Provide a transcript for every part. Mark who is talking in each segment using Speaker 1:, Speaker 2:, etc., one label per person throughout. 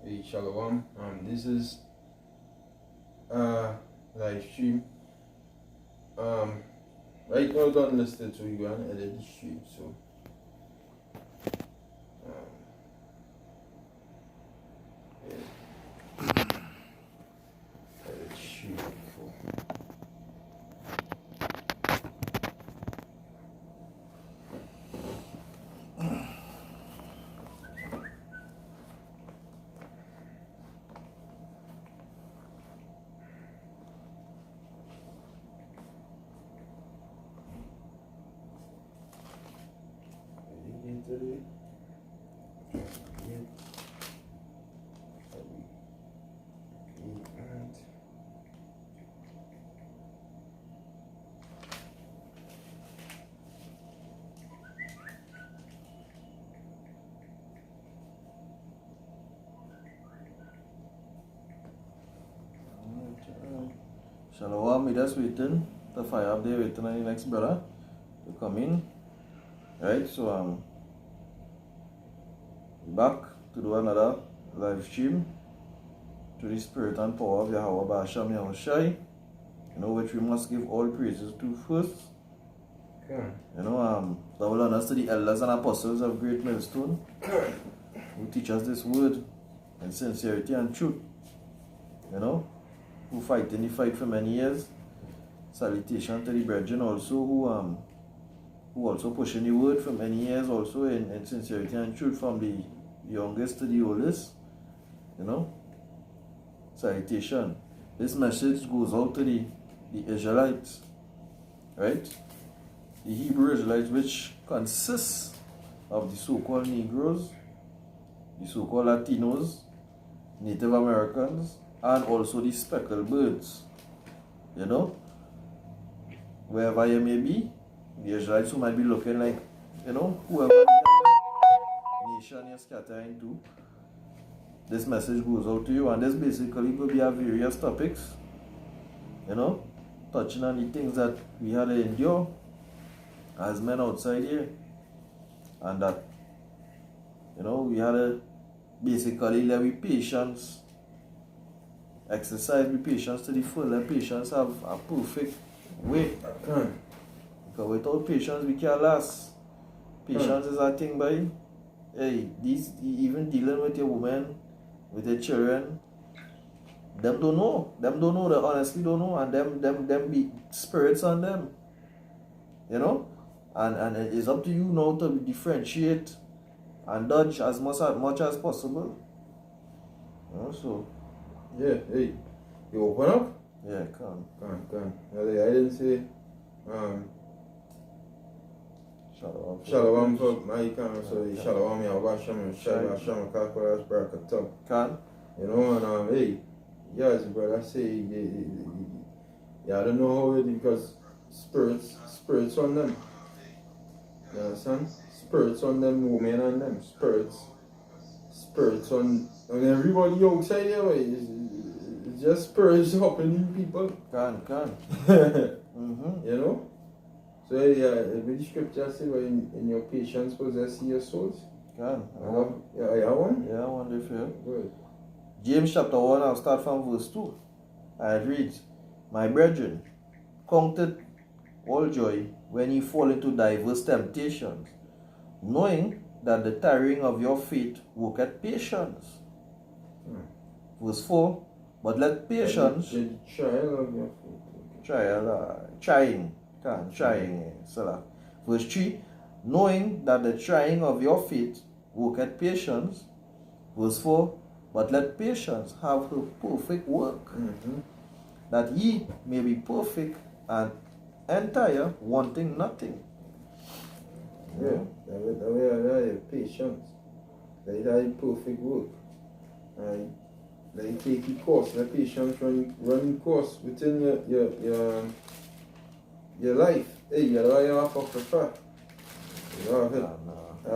Speaker 1: Hey, Shalom. This is live stream. Right now, don't listen to you and edit the stream. So, yeah, edit stream before. Today.
Speaker 2: Shalom, we just waiting. The fire up there waiting on the next brother to come in. Right, so back to do another live stream to the spirit and power of Yahweh Ba'Hashem Yahushai. You know which we must give all praises to first.
Speaker 1: Okay.
Speaker 2: You know, thou will honor to the elders and apostles of Great Millstone who teach us this word in sincerity and truth. You know, who fight in the fight for many years. Salutation to the brethren also who also pushing the word for many years also in sincerity and truth, from the youngest to the oldest. You know, salutation. This message goes out to the Israelites, right? The Hebrew Israelites, which consists of the so-called Negroes, the so-called Latinos, Native Americans, and also the speckled birds. You know, wherever you may be, the Israelites who might be looking like, you know, whoever nation you're scattering into, this message goes out to you. And this basically will be various topics, you know, touching on the things that we had to endure as men outside here, and that, you know, we had to basically let with patience, exercise with patience to the full. Let patience have a perfect way. Because without patience we can't last. Patience is a thing, boy. Hey, even dealing with your woman, with your children, them don't know. They honestly don't know, and them be spirits on them. You know? And it's up to you now to differentiate and dodge as much as possible. You know, so
Speaker 1: Yeah, hey, you open up?
Speaker 2: yeah, come.
Speaker 1: I didn't say Shalom for my camera, so Shalom Yahweh Hashem Hashem Kakolas Barakatam.
Speaker 2: Can?
Speaker 1: You know, and hey, yes, brother, say I don't know how it is, because spirits on them. You understand? Spirits on them, women on them, spirits on everybody outside there. It's just spirits helping people.
Speaker 2: Can.
Speaker 1: You know? So the scripture says, in your patience possess your souls.
Speaker 2: Can.
Speaker 1: Yeah, one?
Speaker 2: Yeah, I wonder if you.
Speaker 1: Good.
Speaker 2: James chapter 1, I'll start from verse 2. And it reads, My brethren, count it all joy when you fall into diverse temptations, knowing that the tiring of your faith worketh patience. Verse 4, but let patience...
Speaker 1: The trial of your faith.
Speaker 2: Trying. Verse 3, knowing that the trying of your faith worketh patience. Verse 4, but let patience have her perfect work, that ye may be perfect and entire, wanting nothing.
Speaker 1: Yeah, that way patience. That is a perfect work. Like take the course, the patience running course within your life. Hey, you have to prefer. You have it. I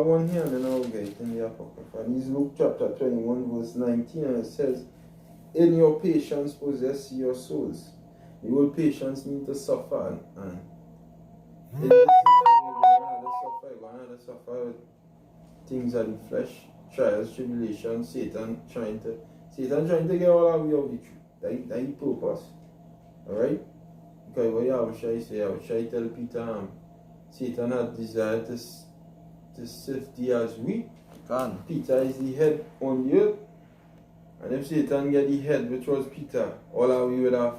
Speaker 1: want here and I'll get in the Apocrypha. And it's Luke chapter 21 verse 19, and it says, in your patience possess your souls. The word patience means to suffer, and in this season you're going to suffer with things of the flesh, trials, tribulations, Satan trying to get all our way of the truth. That's the purpose. Alright? Because what Yahushua say, Yahushua tell Peter, Satan had desire to sift thee as wheat. Peter is the head on the earth. And if Satan get the head, which was Peter, all of you would have,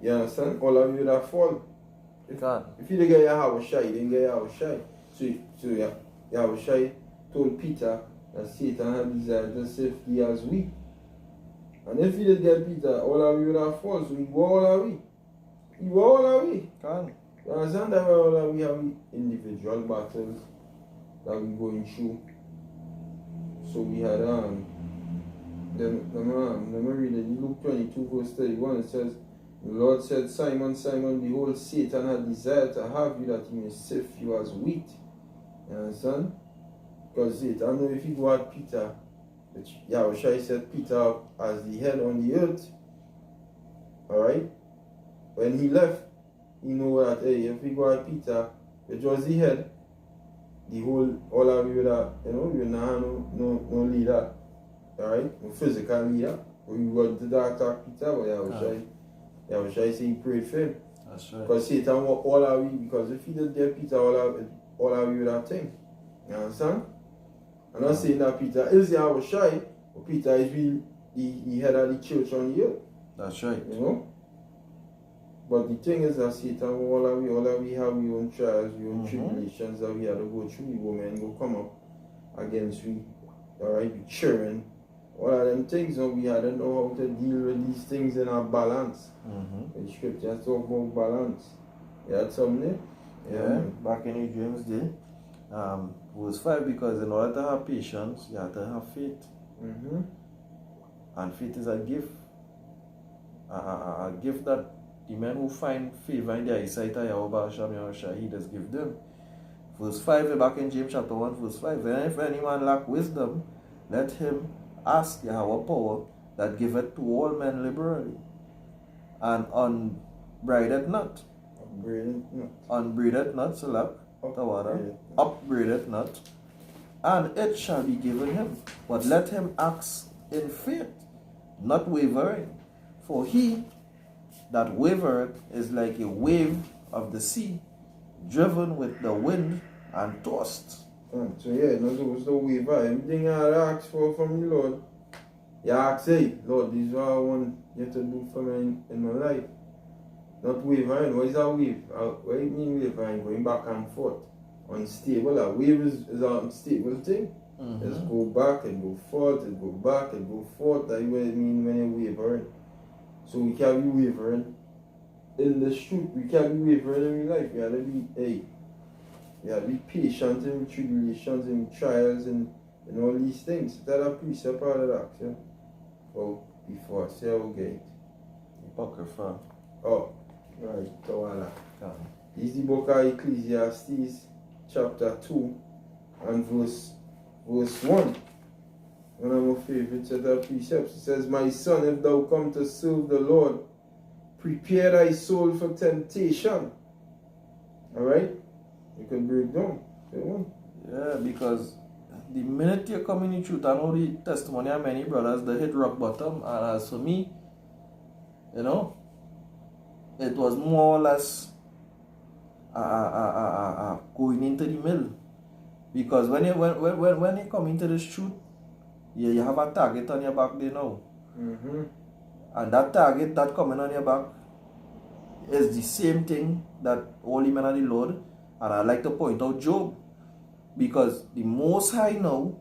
Speaker 1: you understand? All of you would have fallen. If you didn't get Yahushua, you didn't get Yahushua. So Yahushua told Peter that Satan had desire to sift thee as wheat. And if you didn't get Peter, all of you would have fallen. So he go all away. He go all away. You understand that all of we have individual battles that we going through. So we had let me read it. Luke 22 verse 31. It says, the Lord said, Simon, Simon, behold, Satan had desired to have you that he may sift you as wheat. You understand? Because Satan know if he go at Peter, which Yahushua set Peter up as the head on the earth. Alright? When he left, he know that hey, if we go at Peter, which was the head, the whole all of you that you know no leader. Alright? No physical leader. We got to attack Peter, but Yahushua say he prayed for him.
Speaker 2: That's right.
Speaker 1: Because Satan want all of you, because if he did get Peter, all of you would have thing. You understand? I'm not saying that Peter is Yahushua, but Peter is really the head of the church on the earth.
Speaker 2: That's right.
Speaker 1: You know? But the thing is that Satan, all of we have our own trials, our own tribulations that we have to go through. The woman will come up against we. Alright, we cheering. All of them things, we had to know how to deal with these things in our balance. The scripture talk about balance. You had something there?
Speaker 2: Yeah, back in the James day. Verse 5, because in order to have patience, you have to have faith. And faith is a gift. A gift that the men who find favor in their eyesight of Yahweh Hashem, he does give them. Verse 5, back in James chapter 1, verse 5, and if any man lack wisdom, let him ask Yahweh power that giveth to all men liberally, and unbraided not. Unbraided not, Salak, upbraided not, and it shall be given him. But let him ask in faith, not wavering. For he that wavereth is like a wave of the sea, driven with the wind and tossed.
Speaker 1: So yeah, no, those the waver. Everything I ask for from the Lord, you ask, hey, Lord, this is what I want you to do for me in my life. Not wavering. What is a wave? What do you mean wavering? Going back and forth. Unstable. A wave is an unstable thing. Just go back and go forth and go back and go forth. That's what it means when you're wavering. So we can't be wavering in the truth. We can't be wavering in life. We have to be, we have to be patient in tribulations and trials and all these things. That's a precept out of that. Yeah? Oh, before I say I'll get it.
Speaker 2: Apocrypha.
Speaker 1: Oh, right. Tawala. This is the book of Ecclesiastes, chapter 2, and verse 1. One of my favorite set of precepts. It says, my son, if thou come to serve the Lord, prepare thy soul for temptation. Alright? You can break down.
Speaker 2: Yeah, because the minute you come in the truth, I know the testimony of many brothers, they hit rock bottom. And as for me, it was more or less going into the middle. Because when you come into this truth, you have a target on your back there now. And that target that coming on your back is the same thing that all the men of the Lord, and I like to point out Job, because the Most High now,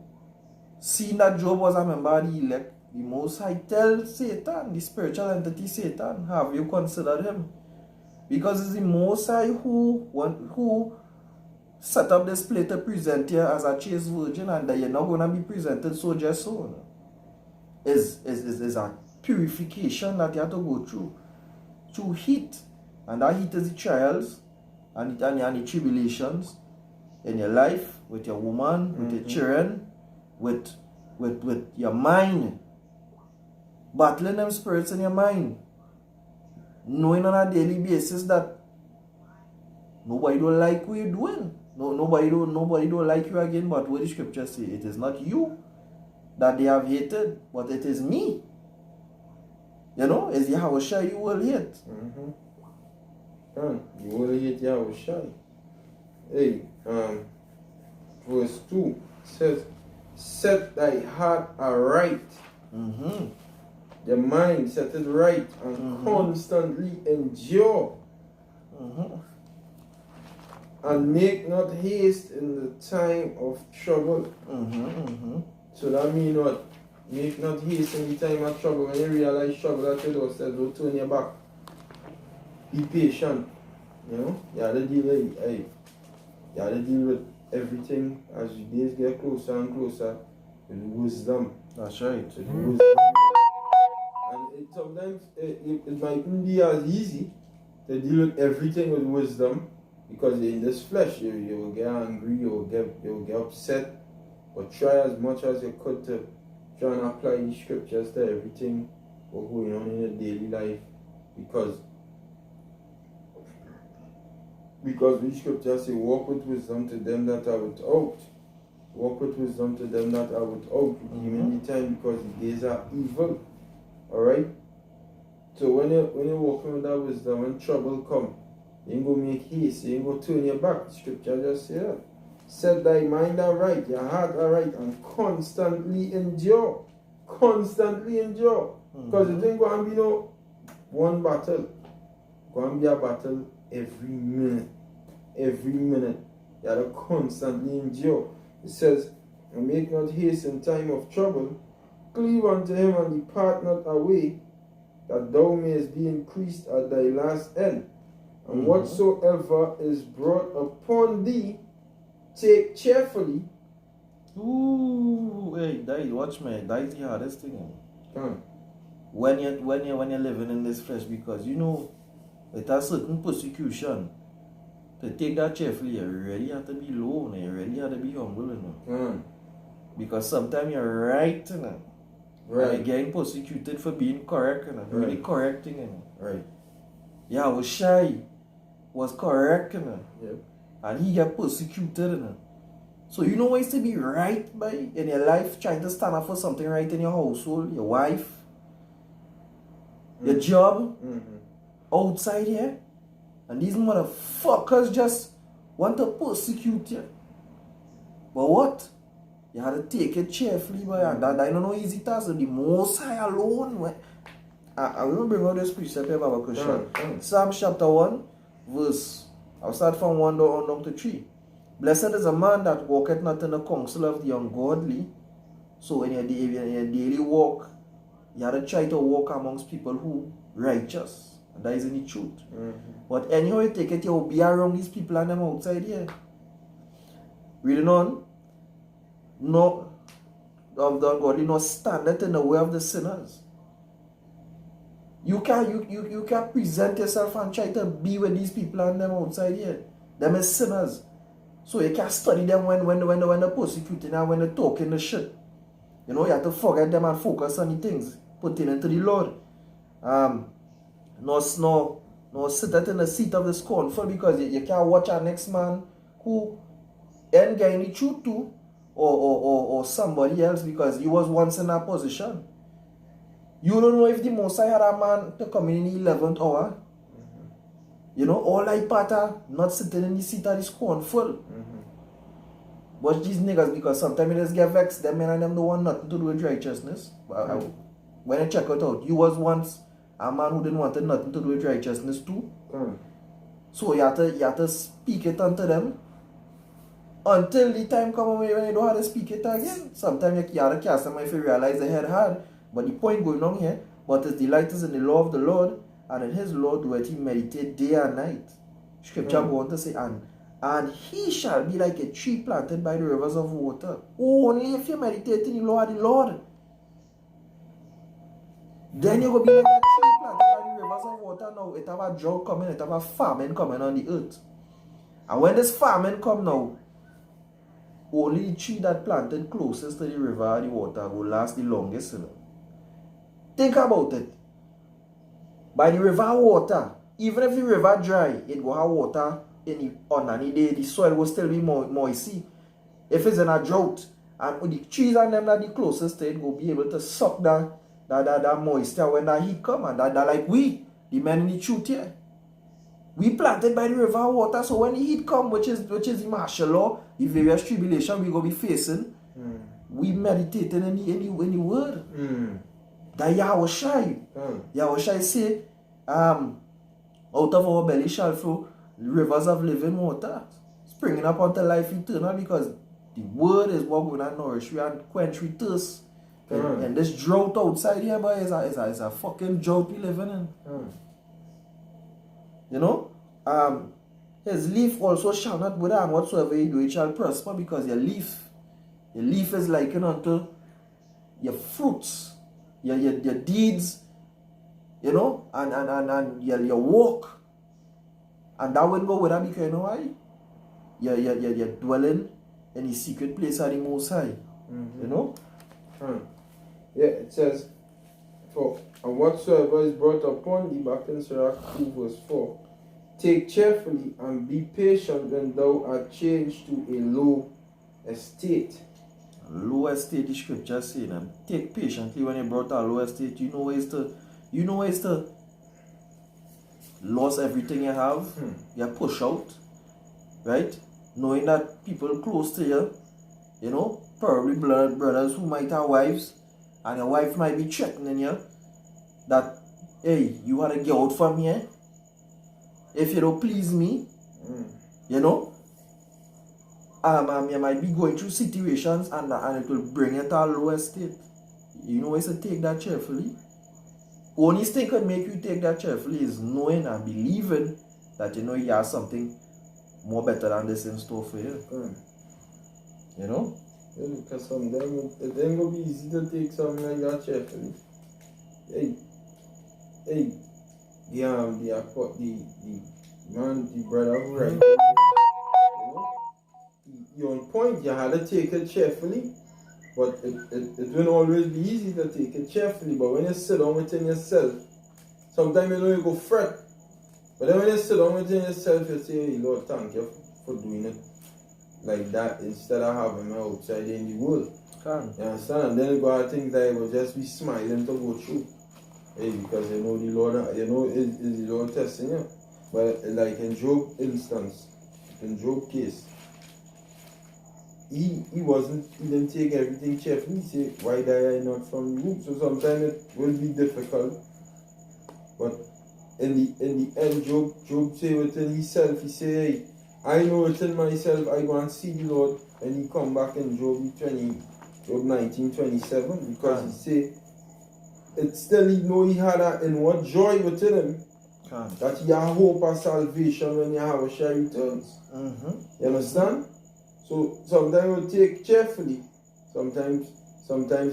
Speaker 2: seeing that Job was a member of the elect, the Most High tells Satan, the spiritual entity Satan, have you considered him? Because it's the Most High who set up this plate to present you as a chaste virgin, and that you're not going to be presented so just so. Is a purification that you have to go through heat, and that heat is the trials and the tribulations in your life, with your woman, with your children, with your mind, battling them spirits in your mind, knowing on a daily basis that nobody don't like what you're doing. nobody don't like you again, but what the scripture say? It is not you that they have hated, but it is me. It's Yahushua you will hate.
Speaker 1: Mm-hmm. You will hate Yahushua. Hey, verse 2 says, set thy heart aright.
Speaker 2: Mm-hmm.
Speaker 1: The mind set it right and constantly endure.
Speaker 2: Mm-hmm.
Speaker 1: And make not haste in the time of trouble.
Speaker 2: Mm-hmm. Mm-hmm.
Speaker 1: So that means what? Make not haste in the time of trouble. When you realize trouble at your doorstep, don't turn your back. Be patient. You have to deal with everything as the days get closer and closer with wisdom.
Speaker 2: That's right.
Speaker 1: With wisdom. And sometimes it mightn't be as easy to deal with everything with wisdom, because in this flesh you will get angry, you will get upset. But try as much as you could to try and apply the scriptures to everything what's going on in your daily life, because the scriptures say, walk with wisdom to them that are without. Walk with wisdom to them that are without, redeeming the time, because the days are evil. Alright? So when you're walking with that wisdom, when trouble come, you ain't gonna make haste, you ain't gonna turn your back. The scripture just say that. Set thy mind aright, your heart aright, and constantly endure. Constantly endure. Because it ain't gonna be no one battle. It's gonna be a battle every minute. Every minute. You have to constantly endure. It says, and make not haste in time of trouble. Cleave unto him and depart not away, that thou mayest be increased at thy last end. And whatsoever is brought upon thee, take cheerfully.
Speaker 2: Ooh, hey, watch me. That is the hardest thing. When you're living in this flesh, because it has certain persecution. To take that cheerfully, you really have to be low, you really have to be humble, because sometimes you're right, and you're getting persecuted for being correct, really correcting,
Speaker 1: Right.
Speaker 2: Yahushua was correct,
Speaker 1: Yep.
Speaker 2: and he got persecuted, So you know what is to be right by in your life, trying to stand up for something right in your household, your wife, your job, outside here. And these motherfuckers just want to persecute you. But what? You have to take it cheerfully, boy. And that I don't know easy task. The Most High alone. I will bring out this precept here, Baba Kushan. Psalm chapter 1, verse. I'll start from 1 down to 3. Blessed is a man that walketh not in the counsel of the ungodly. So in your daily walk, you have to try to walk amongst people who righteous. And that is in the truth. But anyhow you take it, you will be around these people and them outside here. Reading on. No of the ungodly, no standeth in the way of the sinners. You can't present yourself and try to be with these people and them outside here. Them is sinners. So you can't study them when they're persecuting and when they're talking the shit. You have to forget them and focus on the things pertaining to the Lord. No sit in the seat of the scornful, because you can't watch our next man who ain't getting the truth to, or somebody else, because he was once in that position. You don't know if the Most High had a man to come in the 11th hour. All like pattern, not sitting in the seat of the scornful. Watch these niggas, because sometimes you just get vexed. Them men and them don't want nothing to do with righteousness. When I check it out, you was once a man who didn't want nothing to do with righteousness too. So you have to speak it unto them until the time comes when you don't have to speak it again. Sometimes you have to cast them if you realize the head hard. But the point going on here, but his delight is in the law of the Lord, and in his law doeth he meditate day and night. Scripture go on to say, and he shall be like a tree planted by the rivers of water. Only if you meditate in the law of the Lord. Then you're going to be like a tree planted by the rivers of water. Now it have a drought coming, it have a famine coming on the earth. And when this famine come now, only the tree that planted closest to the river or the water will last the longest. Think about it. By the river water, even if the river dry, it will have water on any day, the soil will still be moisty. If it's in a drought, and the trees and them that the closest to it will be able to suck that moisture when that heat come, and that like we, the men in the truth here. We planted by the river water, so when the heat come, which is the martial law, the various tribulation we gonna be facing, we meditating in the word. That Yahweh Shai. Yahweh Shai say, out of our belly shall flow rivers of living water, springing up unto life eternal, because the word is what will not nourish you and quench your thirst. And this drought outside here, boy, is a fucking drought we living in. You know? His leaf also shall not wither, and whatsoever you do, it shall prosper, because your leaf is likened unto your fruits, your deeds, you know, and your walk. And that will go wither, because you know why? You're dwelling in the secret place of the Most High. You know?
Speaker 1: Yeah, it says, and whatsoever is brought upon thee, back in Sirach 2 verse 4, take cheerfully and be patient when thou art changed to a low estate.
Speaker 2: Low estate, the scripture saying, and take patiently when you brought a low estate. You know ways to lose everything you have. You push out, right? Knowing that people close to you, you know, probably brothers who might have wives, and your wife might be threatening you that, hey, you gotta get out from here if you don't please me. You know, you might be going through situations, and it will bring you to a low estate. You know ways to take that cheerfully. Only thing can make you take that cheerfully is knowing and believing that you know you have something more better than this in store for you. You know?
Speaker 1: Yeah, because sometimes it ain't gonna be easy to take something like that cheerfully. The brother who right, you know, you're on point, you had to take it cheerfully, but it won't always be easy to take it cheerfully. But when you sit down within yourself, sometimes you know you go fret, but then when you sit down within yourself, you say, hey Lord, thank you for doing it like that, instead of having me outside in the world. You understand? And then you go at things that you will just be smiling to go through. Hey, because you know the Lord, you know is the Lord testing you. But like in Job instance, in Job case, he didn't take everything cheerfully. He said, why die I not from the womb? So sometimes it will be difficult. But in the end, Job say within himself, he say, hey, I know within myself I go and see the Lord, and he come back in Job 19:27, because he say it still he know he had a inward joy within him, that he had hope of salvation when Yahweh Shai returns. You understand? So sometimes you take cheerfully. Sometimes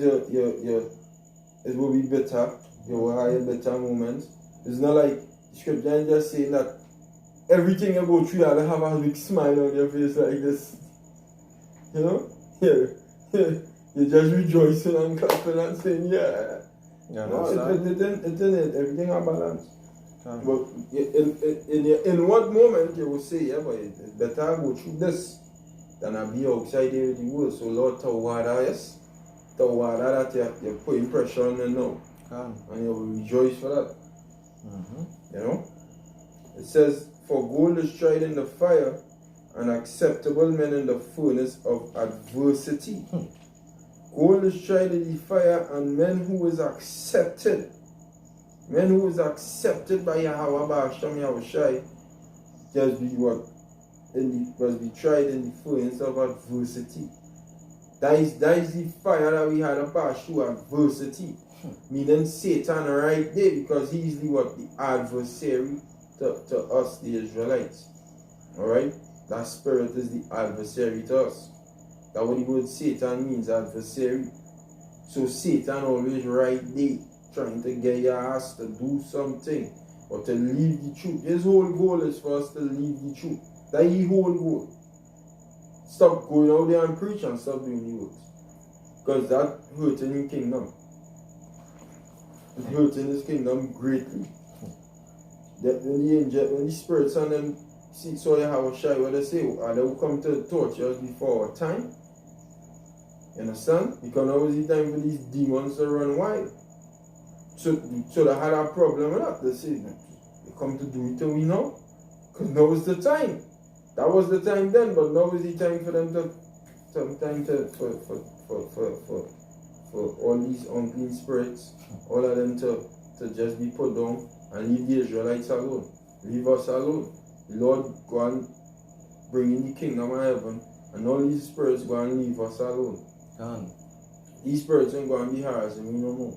Speaker 1: you it will be better. You will have a better moment. It's not like scripture is just saying that everything you go through, you have to have a big smile on your face like this. You know? You're just rejoicing and clapping and saying, yeah. No, everything has balance. But in what moment you will say, yeah, but it's better go through this than I be outside there with the world. So Lord, Tawada, yes. Tawada that you're putting pressure on them now. And you will rejoice for that. You know? It says, for gold is tried in the fire, and acceptable men in the furnace of adversity. Gold is tried in the fire, and men who is accepted by Yahweh Ba'asham Yahweh Shai, just be what? Must be tried in the furnace of adversity. That is the fire that we had to pass through, adversity. Meaning Satan right there, because he's the adversary to us, the Israelites. Alright? That spirit is the adversary to us. That's what the word Satan means, adversary. So Satan always right there, trying to get your ass to do something, or to leave the truth. His whole goal is for us to leave the truth. That's his whole goal. Stop going out there and preach and stop doing the works. Because that hurting his kingdom. It's hurting his kingdom greatly. When the spirits on them see, so Yahweh Shai, what they say, they will come to torture us before our time. You understand? Because now is the time for these demons to run wild. So they had a problem with that. They say, they come to do it to we now. Because now is the time. That was the time then, but now is the time for them to, for all these unclean spirits, all of them to just be put down and leave the Israelites alone. Leave us alone. The Lord go and bring in the kingdom of heaven, and all these spirits go and leave us alone. These spirits ain't going to be harassing me no more.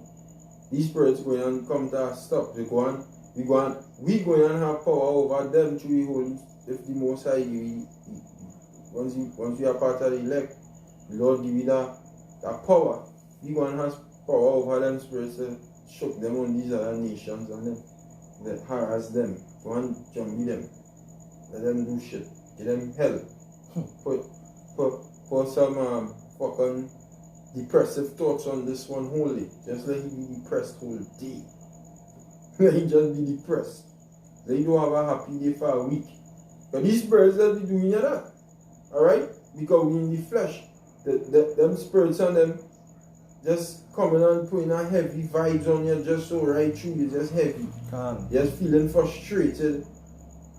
Speaker 1: These spirits going and come to us stop. We going and have power over them through the Holy. If the Most High once you are part of the elect, the Lord give you that power. We going to have power over them spirits to shock them on these other nations and them that harass them. Go and jump them. Let them do shit. Give them hell. Put some fucking depressive thoughts on this one holy. Just let him be depressed whole day. Let him just be depressed. Let him don't have a happy day for a week. But these spirits that be doing that. Alright? Because we in the flesh. Them spirits and them just coming and putting a heavy vibes on you just so right through you, just heavy. Just feeling frustrated.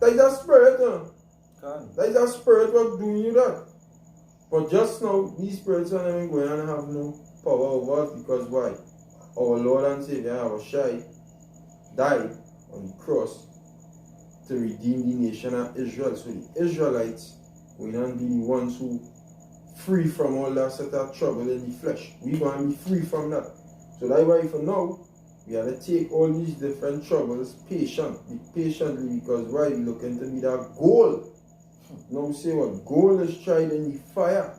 Speaker 1: That is a spirit, that is a spirit what doing you that. But just now, these spirits and them going and have no power over us because why? Our Lord and Savior, Yahweh Shai, died on the cross to redeem the nation of Israel. So the Israelites will not be the ones who free from all that sort of trouble in the flesh. We're going to be free from that. So that's why for now, we have to take all these different troubles patiently because why? We're looking to be that goal. Now say what? Gold is tried in the fire.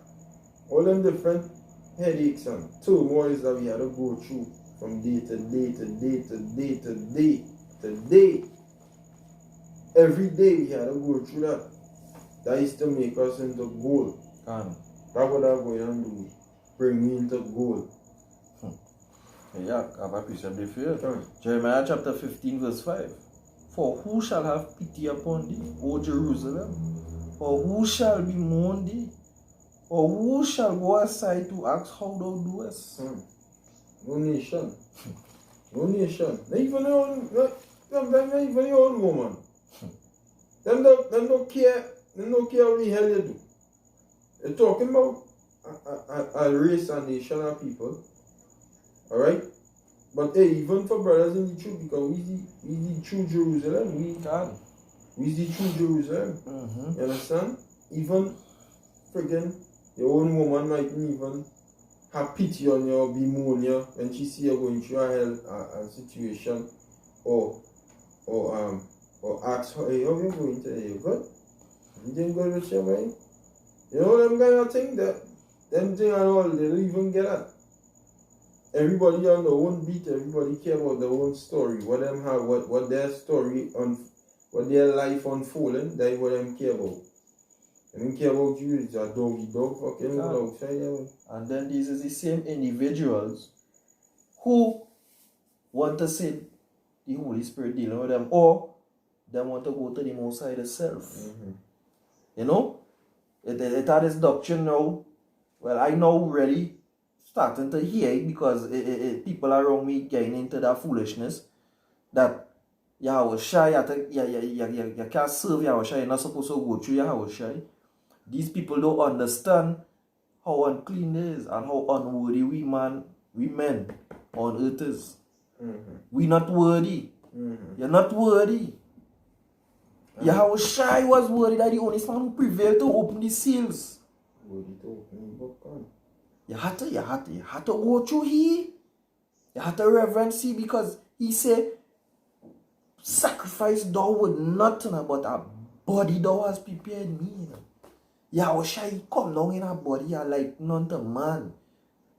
Speaker 1: All them different headaches and turmoils that we had to go through from day to day to day to day to day to day. Every day we had to go through that. That is to make us into gold. That's what I'm going to do. Bring me into gold.
Speaker 2: Yeah, I appreciate the fear. Jeremiah chapter 15 verse 5. For who shall have pity upon thee, O Jerusalem? Or who shall bemoan thee? Or who shall go aside to ask how thou doest?
Speaker 1: No nation. No nation. Not even your own woman. Them don't care. Them don't care what the hell you do. You're talking about a race and nation of people. Alright? But hey, even for brothers in the truth, because we the true Jerusalem, we the true Jerusalem. You understand? Even friggin' your own woman might even have pity on you or bemoan you when she see you going through a situation or ask her, hey, how you going today? You good? You didn't go with your mind? You know them kind of thing them thing and all, they don't even get that. Everybody on their own beat, everybody care about their own story. What them have, what their story what their life unfolding, that's what them care about. They don't care about you, it's a dog fucking outside.
Speaker 2: And then these is the same individuals who want to see the Holy Spirit dealing with them, or they want to go to the Most High itself. You know? It had this doctrine now. Well, I know really starting to hear it because people around me getting into that foolishness that Yahweh Shai, you can't serve Yahweh Shai, you're not supposed to go through Yahweh Shai. These people don't understand how unclean it is and how unworthy we men on earth is. We're not worthy. You're not worthy. Yahweh Shai was worthy, that the only one who prevailed to open the seals.
Speaker 1: Worthy to open the book.
Speaker 2: You had to go through he. You had to reverence he because he said, sacrifice thou with nothing but a body thou has prepared me. Yahweh Shai come down in a body like none to man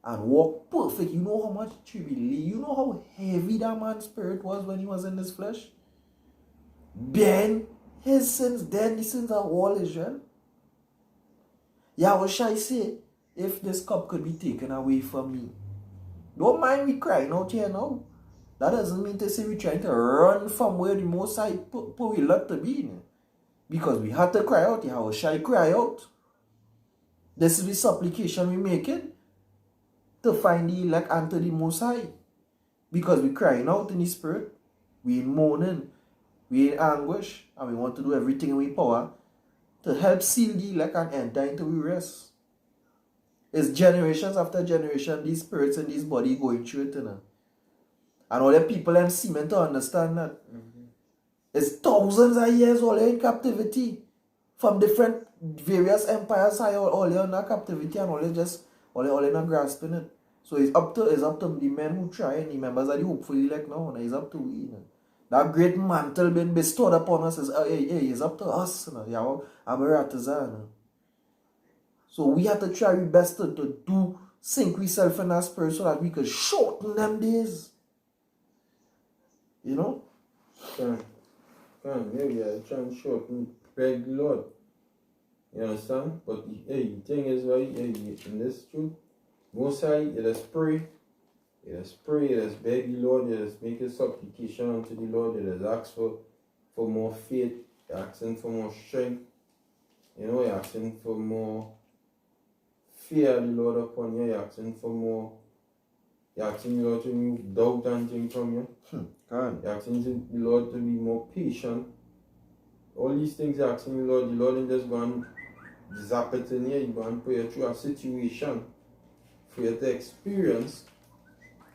Speaker 2: and walk perfect. You know how much tribulation, you know how heavy that man's spirit was when he was in this flesh? Bearing his sins, then the sins of all Israel. Yahweh Shai say, if this cup could be taken away from me, don't mind me crying out here now. That doesn't mean to say we're trying to run from where the Most High put we love to be. Because we had to cry out. Yahweh Shai cry out. This is the supplication we make it to find the elect and to the Most High. Because we crying out in the spirit. We in mourning. We in anguish. And we want to do everything in our power to help seal the elect and enter into the rest. It's generations after generation, these spirits in this body going through it. And all the people and seeming to understand that. It's thousands of years all in captivity. From different various empires, all in captivity and all in grasping it. So it's up to the men who try and the members of the hopefully like now. And it's up to we. That great mantle being bestowed upon us is it's up to us. So we have to try our best to do sink ourselves in our spirit so that we could shorten them days. You know?
Speaker 1: Maybe I try and shorten, beg the Lord. You understand? But the thing is, right, in this truth, Most High, you just pray. You just pray, you just beg the Lord, you just make a supplication unto the Lord, you just ask for more faith, you're asking for more strength, you're asking for more fear of the Lord upon you, you're asking the Lord to remove doubt and things from you. You're asking the Lord to be more patient. All these things you're asking the Lord ain't just going to zap it in you, you're going to put you through a situation for you to experience.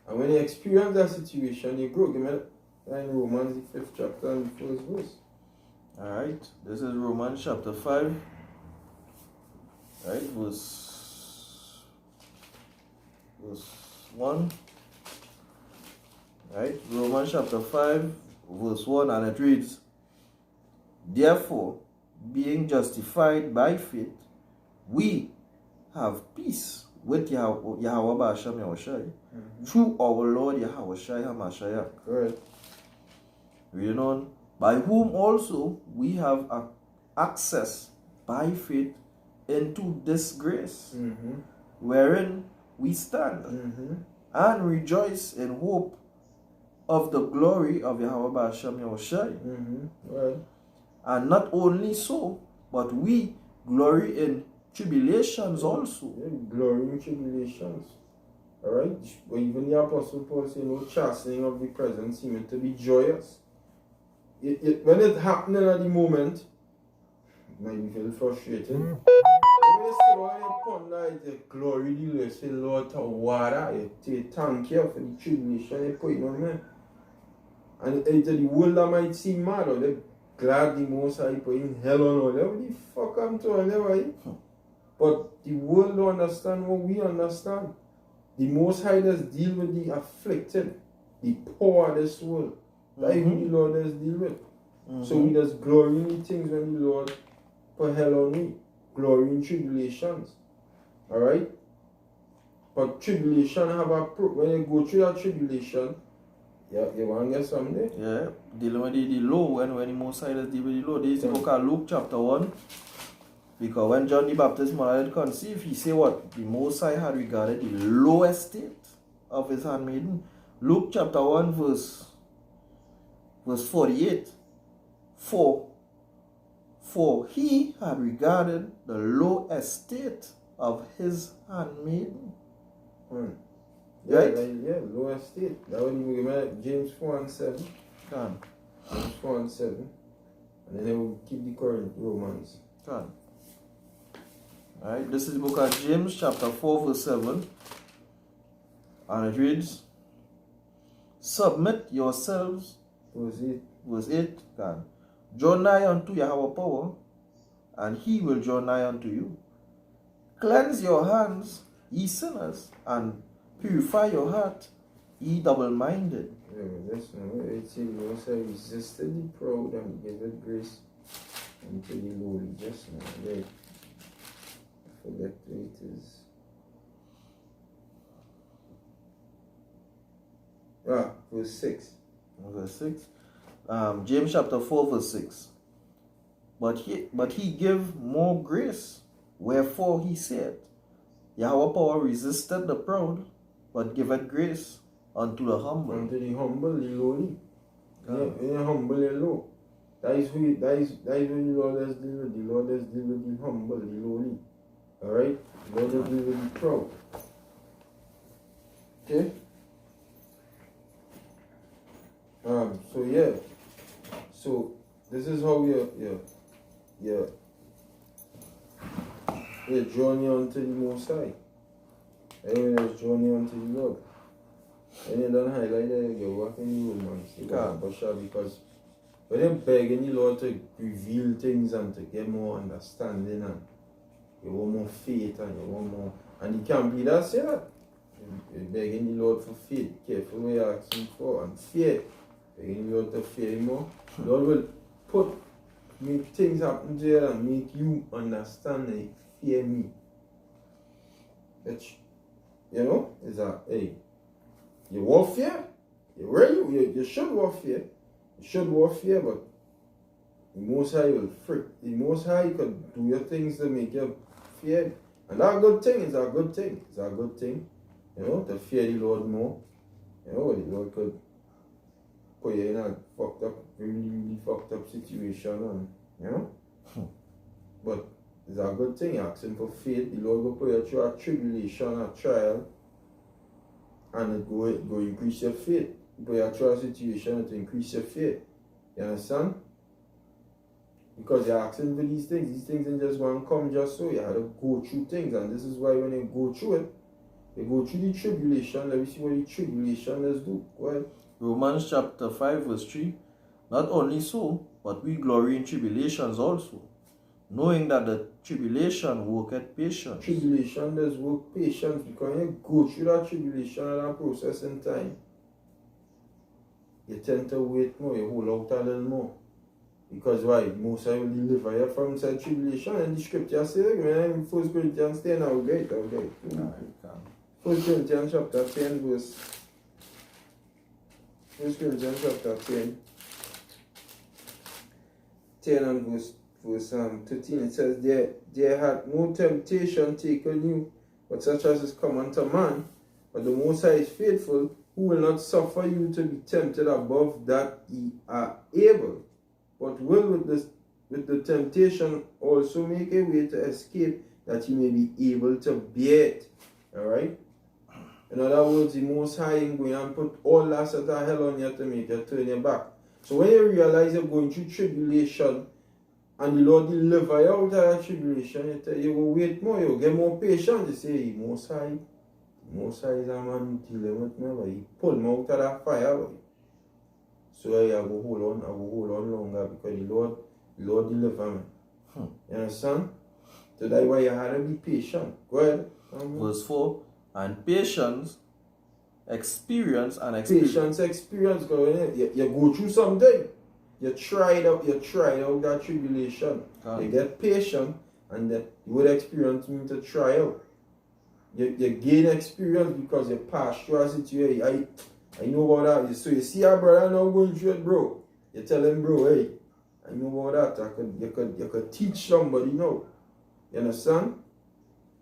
Speaker 1: And when you experience that situation, you grow. Give me that in Romans, the 5th chapter and the 1st verse.
Speaker 2: Alright, this is Romans chapter 5. Right, verse 1. Right, Romans chapter 5, verse 1, and it reads, Therefore, being justified by faith, we have peace with Yahweh Ba'ashem Yahushai, through our Lord Yahweh Shai HaMashiach.
Speaker 1: Correct.
Speaker 2: Reading on, by whom also we have access by faith into this grace, wherein we stand, and rejoice in hope of the glory of Yahweh Ba'ashem Yahushai.
Speaker 1: Right.
Speaker 2: And not only so, but we glory in tribulations also.
Speaker 1: Yeah, glory in tribulations. Alright? But even the Apostle Paul said, no chastening of the present seemeth to be joyous. When it happening at the moment, it might be feel frustrating. When you sit down and you ponder it, you glory the Lord, say, Lord, to water, you thank you for the tribulation you put on me. And to the world that might seem mad, or they glad the Most High put in hell on all. What the fuck I'm telling you, right? But the world don't understand what we understand. The Most High does deal with the afflicted, the poor of this world. That even the Lord does deal with. So we just glory in the things when the Lord put hell on me. Glory in tribulations. Alright? But tribulation have a when you go through that tribulation, you want to get something?
Speaker 2: Yeah, dealing with the low, when the Most High does deal with the low. This is the book of Luke chapter 1. Because when John the Baptist mother had conceived, he said what? The Most High had regarded the low estate of his handmaiden. Luke chapter 1 verse 48. For he had regarded the low estate of his handmaiden. Right?
Speaker 1: Yeah, low estate. That would be James 4:7. James 4:7. And then they will keep the current Romans.
Speaker 2: Alright, this is the book of James chapter 4 verse 7. And it reads, Submit yourselves, verse 8, draw nigh unto Yahweh power, and he will draw nigh unto you. Cleanse your hands, ye sinners, and purify your heart, ye double-minded.
Speaker 1: Yeah, listen, it says, you also resisted the proud and giveth grace unto the lowly. Just now, right? I forget where it is. Verse 6.
Speaker 2: Verse 6. James chapter 4 verse 6. But he give more grace, wherefore he said, Yahweh power resisted the proud, but giveth grace unto the humble.
Speaker 1: Unto the humble, the lowly. When you're humble, you're low. That is when the Lord has deal with. The Lord has deal with the humble, the lowly. Alright? The Lord has deal with the proud. Okay? So yeah. So this is how your journey unto the Most High. Everyone's journey unto the Lord. And you don't highlight that you're walking the romance. Because when you're begging the Lord to reveal things and to get more understanding and you want more faith and you want more, and it can't be that say that. You're begging the Lord for faith. Careful what you're asking for, and fear. Begging the Lord to fear Him more. The Lord will make things happen to you and make you understand that fear me. Which, you know, is that, hey, you want fear? You should want fear. You should want fear, but the Most High will freak. The Most High could do your things to make you fear. And that's a good thing. It's a good thing. It's a good thing. You know, to fear the Lord more. You know, the Lord could put you in a fucked up, really fucked up situation, and, you know. But it's a good thing. Asking for faith. The Lord will put you through a tribulation, a trial, and it go increase your faith. Put you through a situation to increase your faith. You understand? Because you're asking for these things ain't just going to come just so. You have to go through things, and this is why when you go through it, you go through the tribulation. Let me see what the tribulation does do. Go ahead.
Speaker 2: Romans chapter 5 verse 3. Not only so, but we glory in tribulations also, knowing that the tribulation worketh patience.
Speaker 1: Tribulation does work patience, because you go through that tribulation and that process in time, you tend to wait more, you hold out a little more. Because why? Most High will deliver you from said tribulation, and the scripture says, in 1 Corinthians 10, okay. 1 Corinthians chapter 10 verse 1 Corinthians chapter 10 and verse 13, it says, there had no temptation taken you, but such as is common to man. But the Most High is faithful, who will not suffer you to be tempted above that ye are able, but will with the temptation also make a way to escape, that you may be able to bear it. Alright? In other words, the Most High is going and put all that sort of hell on you to make you turn your back. So when you realize you're going through tribulation, and the Lord deliver you out of that tribulation, you will wait more, you will get more patient. You say, Most High is a man dealing with me, but He pulled me out of that fire. But. So I will hold on longer, because the Lord deliver me. You understand? So that's why you have to be patient. Go ahead.
Speaker 2: Verse 4, and patience, experience, and experience.
Speaker 1: Patience, experience, because you go through something. You tried out that tribulation. You get patient, and you would experience me to try out. You gain experience because you pass through a situation. I know about that. So you see our brother now going through it, bro. You tell him, bro, hey, I know about that. You could teach somebody now. You understand?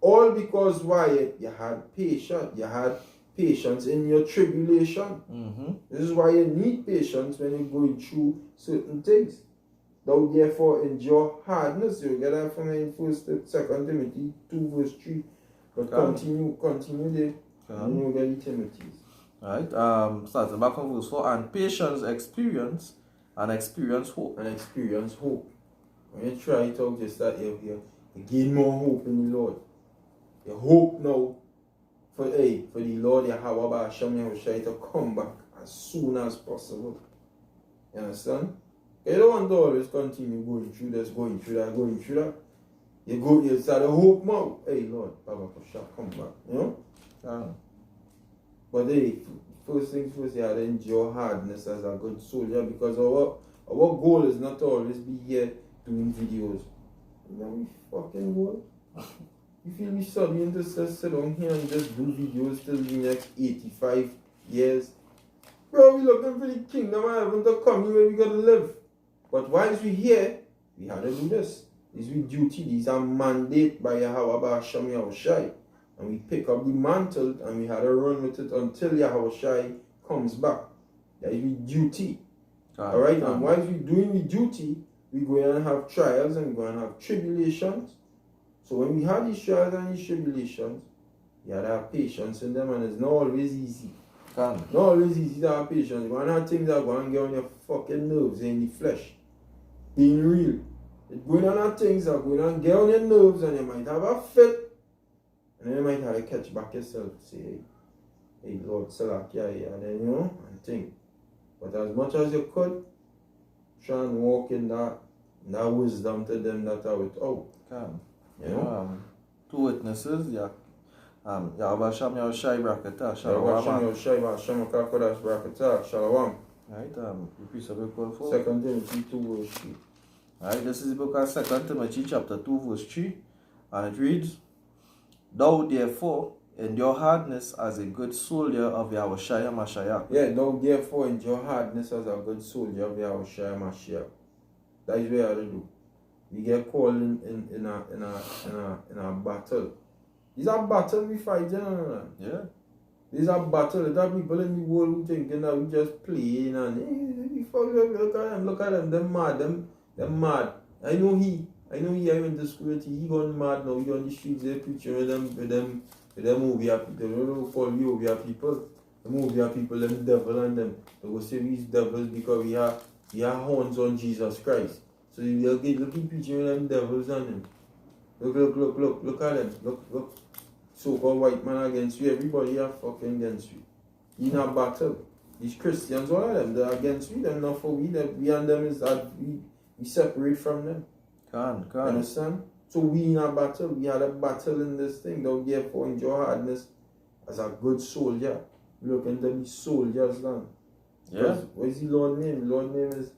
Speaker 1: All because why? You had patience. You had patience in your tribulation. This is why you need patience when you're going through certain things. Thou therefore endure hardness. You get that from in 2 Timothy 2 verse 3. But continue there. And you get the Timothy's.
Speaker 2: Right, starting back on verse 4, and patience, experience, and experience hope.
Speaker 1: And experience hope. When you try it out, just that you gain more hope in the Lord. You hope now for the Lord Yahweh Hashem Yahushua to come back as soon as possible. You understand? You don't want to always continue going through this, going through that. You start to hope more. Hey Lord, Baba Pasha, come back. You know? But hey, first things first, you have to endure hardness as a good soldier, because our goal is not to always be here doing videos. You know we fucking goal? You feel me studying to sit down here and just do videos till the next 85 years? Bro, we looking for the kingdom of heaven to come here where we gotta live. But whilst we here, we have to do this. This is duty. These are mandate by Yahweh Hashem Yahushai. And we pick up the mantle and we had to run with it until Yahushai comes back. That is with duty. Alright, and while we doing the duty, we going to have trials and we're going to have tribulations. So when we have these trials and these tribulations, you have to have patience in them, and it's not always easy. Not always easy to have patience. You're going to have things that are going to get on your fucking nerves in the flesh. Being real. It's going on have things that are going to get on your nerves, and you might have a fit, and then you might have to catch back yourself. Say, hey Lord, Salakia, and then and think. But as much as you could, try and walk in that wisdom to them that are without.
Speaker 2: Two witnesses, Yahweh Shai Brakata,
Speaker 1: Shalom.
Speaker 2: Right, the piece of it called for
Speaker 1: 2 Timothy 2 verse 3.
Speaker 2: Alright, this is the book of 2 Timothy chapter 2 verse 3, and it reads, Thou therefore endure hardness as a good soldier of Yahushua Mashiach.
Speaker 1: Yeah, thou therefore endure hardness as a good soldier of Yahushua Mashiach. That is what you have to do. We get called in a battle. These are battle we fight,
Speaker 2: Yeah.
Speaker 1: These are battle. There are people in the world who thinking that we just playing and look at them, they're mad. I know he I went to school with he gone mad now, he on the streets there preaching with them movie people. They don't call you movie people. The movie people, them devil and them. They go say these devils because we are horns on Jesus Christ. So they'll keep preaching with them devils on them. Look at them. Look. So-called white man against you. Everybody are fucking against you. In a battle. These Christians, all of them, they're against you. They're not for we. We and them is that we separate from them.
Speaker 2: Can't.
Speaker 1: Understand? So we in a battle. We had a battle in this thing. Don't therefore endure hardness as a good soldier. Looking to be soldiers then.
Speaker 2: Yeah.
Speaker 1: What is the Lord's name? The Lord's name is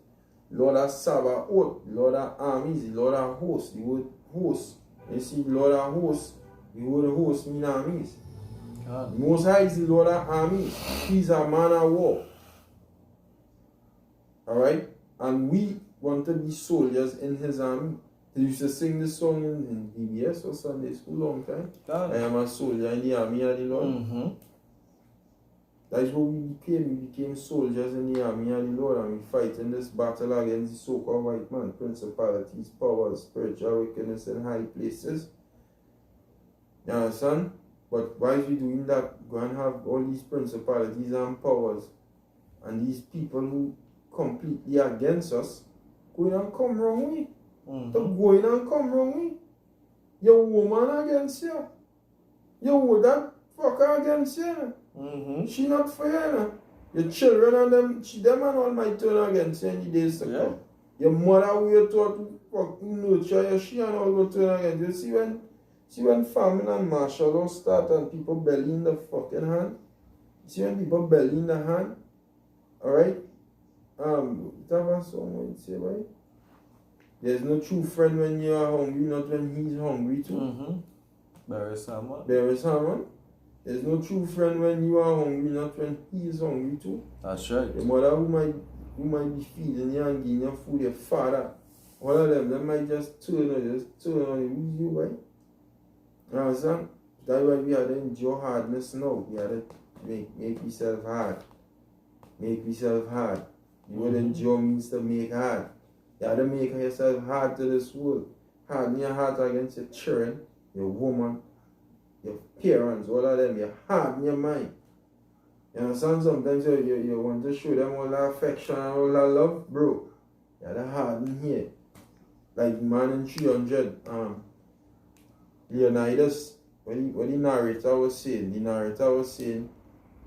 Speaker 1: Lord of Sabaoth, Lord of armies, the Lord of hosts. The word host. You see, Lord of hosts, the word host means armies. The Most High is the Lord of armies. He's a man of war. Alright? And we want to be soldiers in his army. They used to sing this song in VBS or Sunday school long time. I am a soldier in the army of the Lord.
Speaker 2: Mm-hmm.
Speaker 1: That is what we became. We became soldiers in the army of the Lord, and we fight in this battle against the so-called white man, principalities, powers, spiritual wickedness in high places. You understand? But while we doing that, go and have all these principalities and powers and these people who completely against us, going and come wrong way.
Speaker 2: Mm-hmm.
Speaker 1: They're going and come wrong way. Your woman against you. Your that fucker against you.
Speaker 2: Mm-hmm.
Speaker 1: She not for you. Your children and them and all might turn against you in the days to come. Your mother who you thought to fucking nurture you, she and all will turn against you. See when famine and martial law start and people belly in the fucking hand. See when people belly in the hand. Alright? That was someone say, right? There's no true friend when you are hungry, not when he's hungry too.
Speaker 2: Mm-hmm. Barry Salmon.
Speaker 1: There's no true friend when you are hungry, not when he is hungry too.
Speaker 2: That's right.
Speaker 1: Your mother who might be feeding you and giving you food, your father, all of them might just turn on you, you, right? You understand? That's why we have to endure hardness now. We have to make yourself hard. Make yourself hard. The word endure means to make hard. You have to make yourself hard to this world. Harden your heart against your children, your woman, your parents, all of them. You harden your mind. You understand? Sometimes you want to show them all that affection and all that love, bro. You have to harden here. Like man in 300, Leonidas, what the narrator was saying,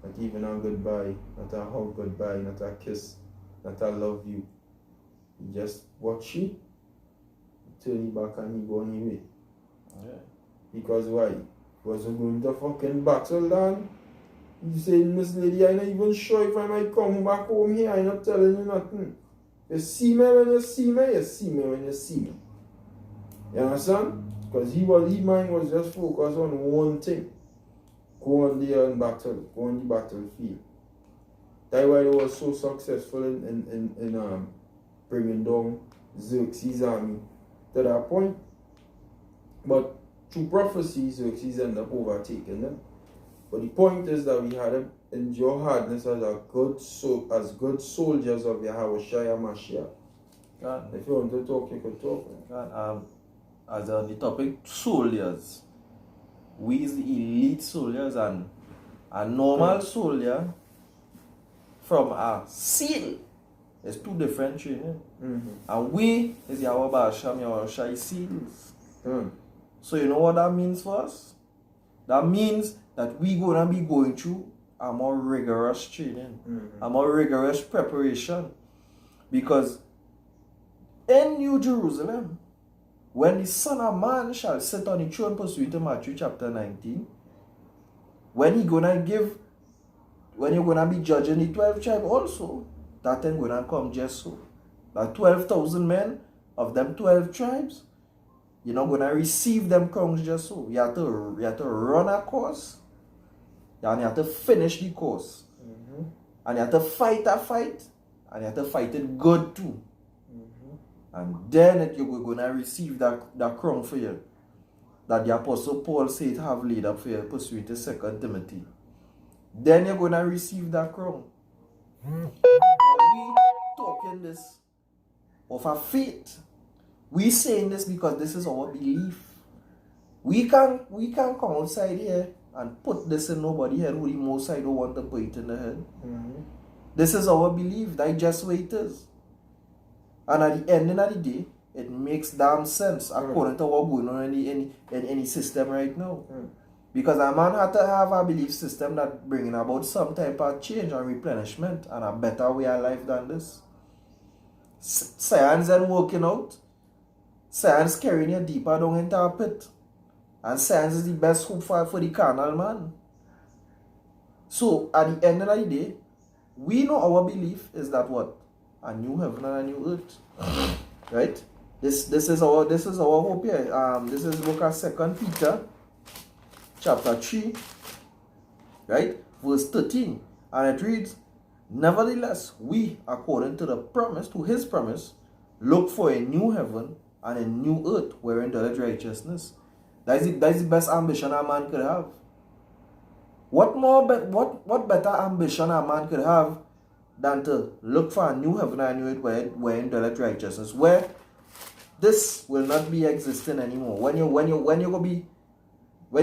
Speaker 1: not even a goodbye, not a hug goodbye, not a kiss, not a love you. He just watch you, turn you back and he go on your way.
Speaker 2: Yeah.
Speaker 1: Because why? Because we're going to fucking battle down. You say, Miss Lady, I'm not even sure if I might come back home here, I'm not telling you nothing. You see me when you see me, you see me when you see me. You understand? Because his mind was just focused on one thing. Go on there and battle. Go on the battlefield. That's why they were so successful in bringing down Xerxes' army to that point. But through prophecy, Xerxes ended up overtaking them. But the point is that we had to endure hardness as good soldiers of Yahweh Shai HaMashiach. If you want to talk, you can talk.
Speaker 2: As on the topic, soldiers. We is the elite soldiers and a normal soldier from a SEAL. It's two different training. And we is Yahweh Basham, Yahweh Shai SEALs. So you know what that means for us? That means that we gonna be going through a more rigorous training, a more rigorous preparation. Because in New Jerusalem, when the Son of Man shall sit on the throne, pursuant to Matthew chapter 19, when you're gonna be judging the 12 tribes also, that thing gonna come just so. That 12,000 men of them 12 tribes, you're not gonna receive them crowns just so. You have to run a course, and you have to finish the course. And you have to fight a fight, and you have to fight it good too. And then you're gonna receive that crown for you. That the Apostle Paul said have laid up for you, pursuant to 2 Timothy. Then you're gonna receive that crown. Now we talking this of our faith. We saying this because this is our belief. We can come outside here and put this in nobody's head who the most I don't want to put it in the head. This is our belief. That's just what it is. And at the end of the day, it makes damn sense according to what's going on in any system right now. Because a man had to have a belief system that bringing about some type of change and replenishment and a better way of life than this. Science ain't working out. Science carrying you deeper down into a pit. And science is the best hope for the carnal man. So at the end of the day, we know our belief is that what? A new heaven and a new earth. Right? This is our hope here. This is book of 2 Peter chapter 3, right? Verse 13. And it reads, nevertheless, we, according to the promise, to his promise, look for a new heaven and a new earth wherein dwelleth righteousness. That's the best ambition a man could have. What better ambition a man could have than to look for a new heaven and a new earth wherein dwelleth righteousness, where this will not be existing anymore. When you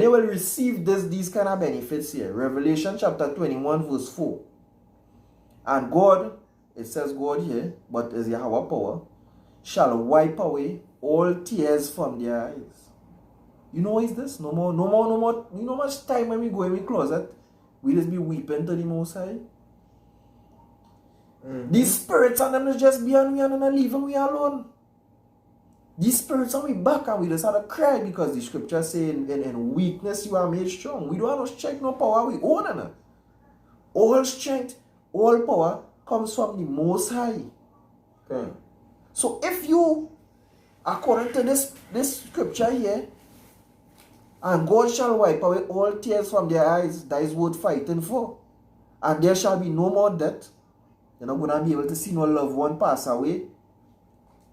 Speaker 2: will receive these kind of benefits here. Revelation chapter 21 verse 4. And God, it says God here, but is Yahweh power, shall wipe away all tears from their eyes. You know what is this? No more. You know much time when we go in the closet, we just be weeping to the Most High. These spirits and them just be on we and not leaving we alone. These spirits on we back and we just have to cry because the scripture say in weakness you are made strong. We don't have no strength, no power we own enough. All strength, all power comes from the Most High. Okay. So if you, according to this scripture here, and God shall wipe away all tears from their eyes, that is worth fighting for. And there shall be no more death. You're not going to be able to see no loved one pass away.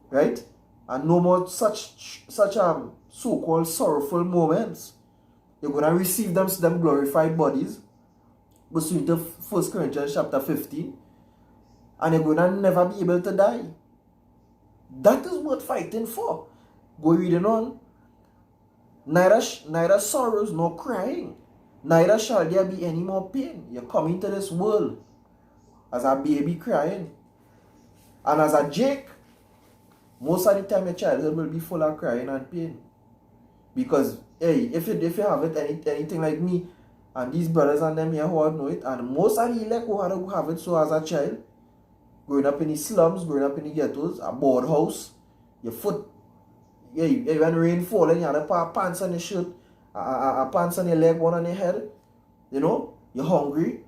Speaker 2: Right? And no more such so-called sorrowful moments. You're going to receive them glorified bodies. Pursuant to 1 Corinthians chapter 15. And you're going to never be able to die. That is worth fighting for. Go reading on. Neither sorrows nor crying. Neither shall there be any more pain. You come into this world as a baby crying. And as a Jake, most of the time your childhood will be full of crying and pain. Because, hey, if you have it anything like me, and these brothers and them here who know it, and most of the elect who have it so as a child, growing up in the slums, growing up in the ghettos, a board house, your foot, when rain falling, you have a pair of pants on your shirt, a pants on your leg, one on your head, you know, you're hungry.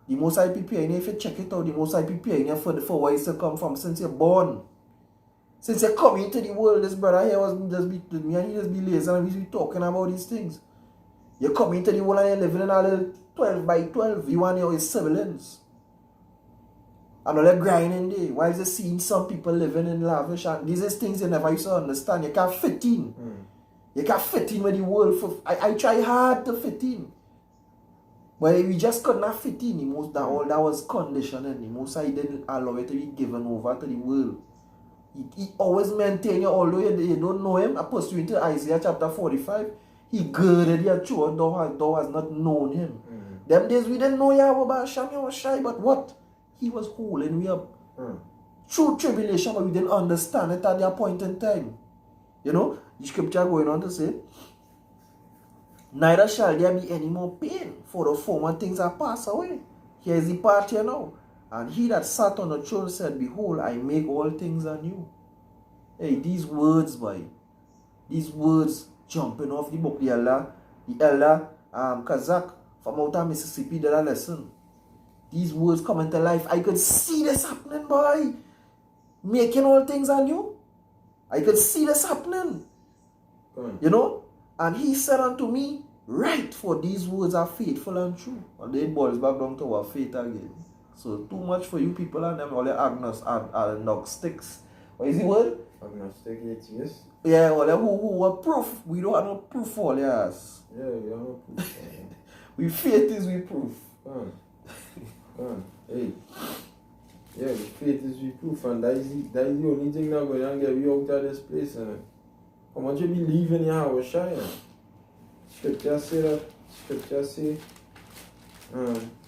Speaker 2: The Most High preparing you, if you check it out, the Most High preparing you for where it's to come from since you're born. Since you're coming into the world, this brother here was just be with me and he just be lazy and we be talking about these things. You're coming into the world and you're living in a little 12 by 12, you and your siblings. And all that grinding there. While you're seeing some people living in lavish, and these are things you never used to understand. You can't fit in. You can't fit in with the world. I try hard to fit in. But we just could not fit in. All that was conditioning. The Most High didn't allow it to be given over to the world. He always maintained you, although you don't know him. I post you into Isaiah chapter 45. He girded your throat, thou has not known him. Them days we didn't know Yahweh Ba'asham Yahushai, but what? He was holding me up. Through tribulation, but we didn't understand it at that point in time. You know, the scripture going on to say, neither shall there be any more pain, for the former things are passed away. Here is the part here now. And he that sat on the throne said, behold, I make all things anew. Hey, these words, boy. These words jumping off the book. The elder Kazak from out of Mississippi did a lesson. These words come into life. I could see this happening, boy. Making all things anew. I could see this happening. You know? And he said unto me, right, for these words are faithful and true. And then it boils back down to our faith again. So too much for you people and them, all the agnostics. What is the word?
Speaker 1: Agnostic atheists.
Speaker 2: Yeah, all the who are proof. We don't have no proof for yes.
Speaker 1: Yeah, we have no proof.
Speaker 2: We faith is we proof.
Speaker 1: Come on. Hey. Yeah, the faith is we proof, and that is the only thing that going to get you out of this place. How much you believe in Yahweh Shai? Scripture say that. Scripture say.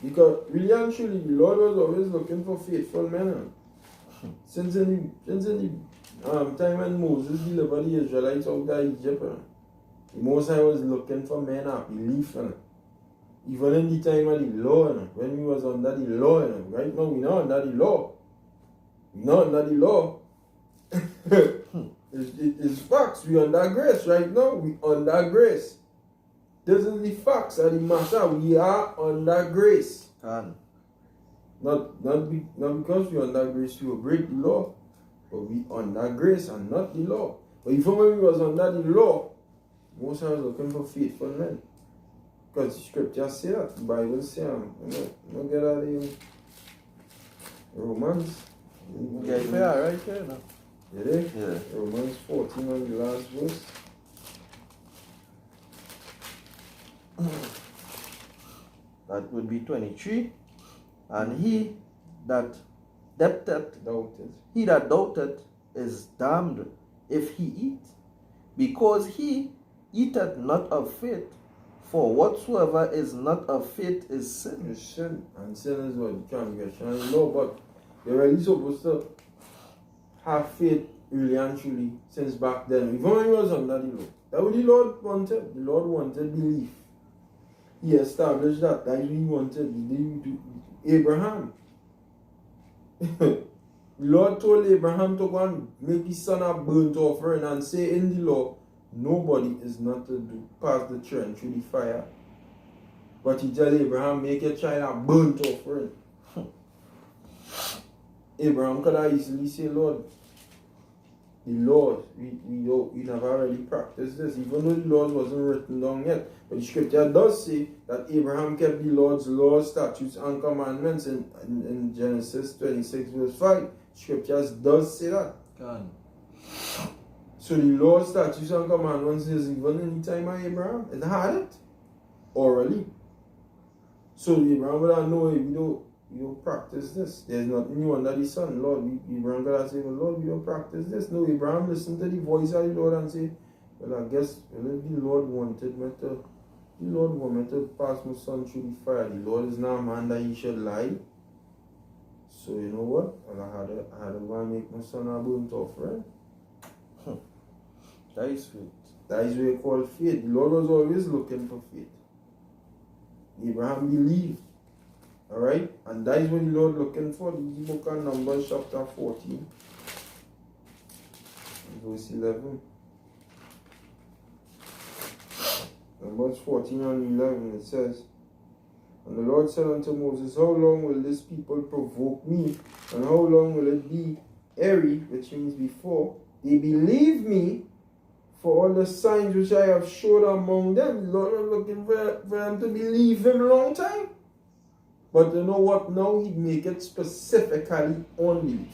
Speaker 1: Because really and truly, the Lord was always looking for faithful men. Since in the time when Moses delivered the Israelites out of Egypt, the Most High was looking for men of belief. Even in the time of the law, when we was under the law, right now we're not under the law. We're not under the law. It's facts. We're under grace right now. We're under grace. This is the facts of the matter. We are under grace. Not because we're under grace we will break the law, but we under grace and not the law. But even when we was under the law, Most High was looking for faithful men. Because the scripture say that. The Bible say, don't get out of here. Romans.
Speaker 2: Yeah, right there now.
Speaker 1: Yeah. Romans 14 on the last verse.
Speaker 2: That would be 23. And he that doubted is damned if he eat, because he eateth not of faith. For whatsoever is not of faith is sin.
Speaker 1: It's sin. And sin is what? The transgression of the law. But you're really supposed to have faith really and truly since back then. Even when he was under the law. That's what the Lord wanted. The Lord wanted belief. He established that. That's what he wanted. Abraham. The Lord told Abraham to go and make his son a burnt offering and say in the law, nobody is not to pass the trend through the fire. But he tell Abraham, make your child a burnt offering. Abraham could have easily say, Lord, the laws, we never really practiced this, even though the laws wasn't written down yet. But the scripture does say that Abraham kept the Lord's laws, statutes, and commandments in Genesis 26 verse 5. Scriptures does say that.
Speaker 2: God.
Speaker 1: So the laws, statutes, and commandments is even in the time of Abraham. It had it orally. So Abraham would have known we don't practice this. There's nothing new under the sun. Lord, Abraham could have said, well, Lord, we don't practice this. No, Abraham listened to the voice of the Lord and said, well, I guess the Lord wanted me to pass my son through the fire. The Lord is not a man that he should lie. So you know what? Well, I had to go and make my son a burnt offering.
Speaker 2: That is faith.
Speaker 1: That is what we call faith. The Lord was always looking for faith. Abraham believed. Alright? And that is what the Lord looking for. The book of Numbers chapter 14. Verse 11. Numbers 14 and 11 it says, and the Lord said unto Moses, how long will this people provoke me? And how long will it be ere, which means before, they believe me for all the signs which I have showed among them? The Lord was looking for them to believe him a long time. But you know what? Now he'd make it specifically on belief.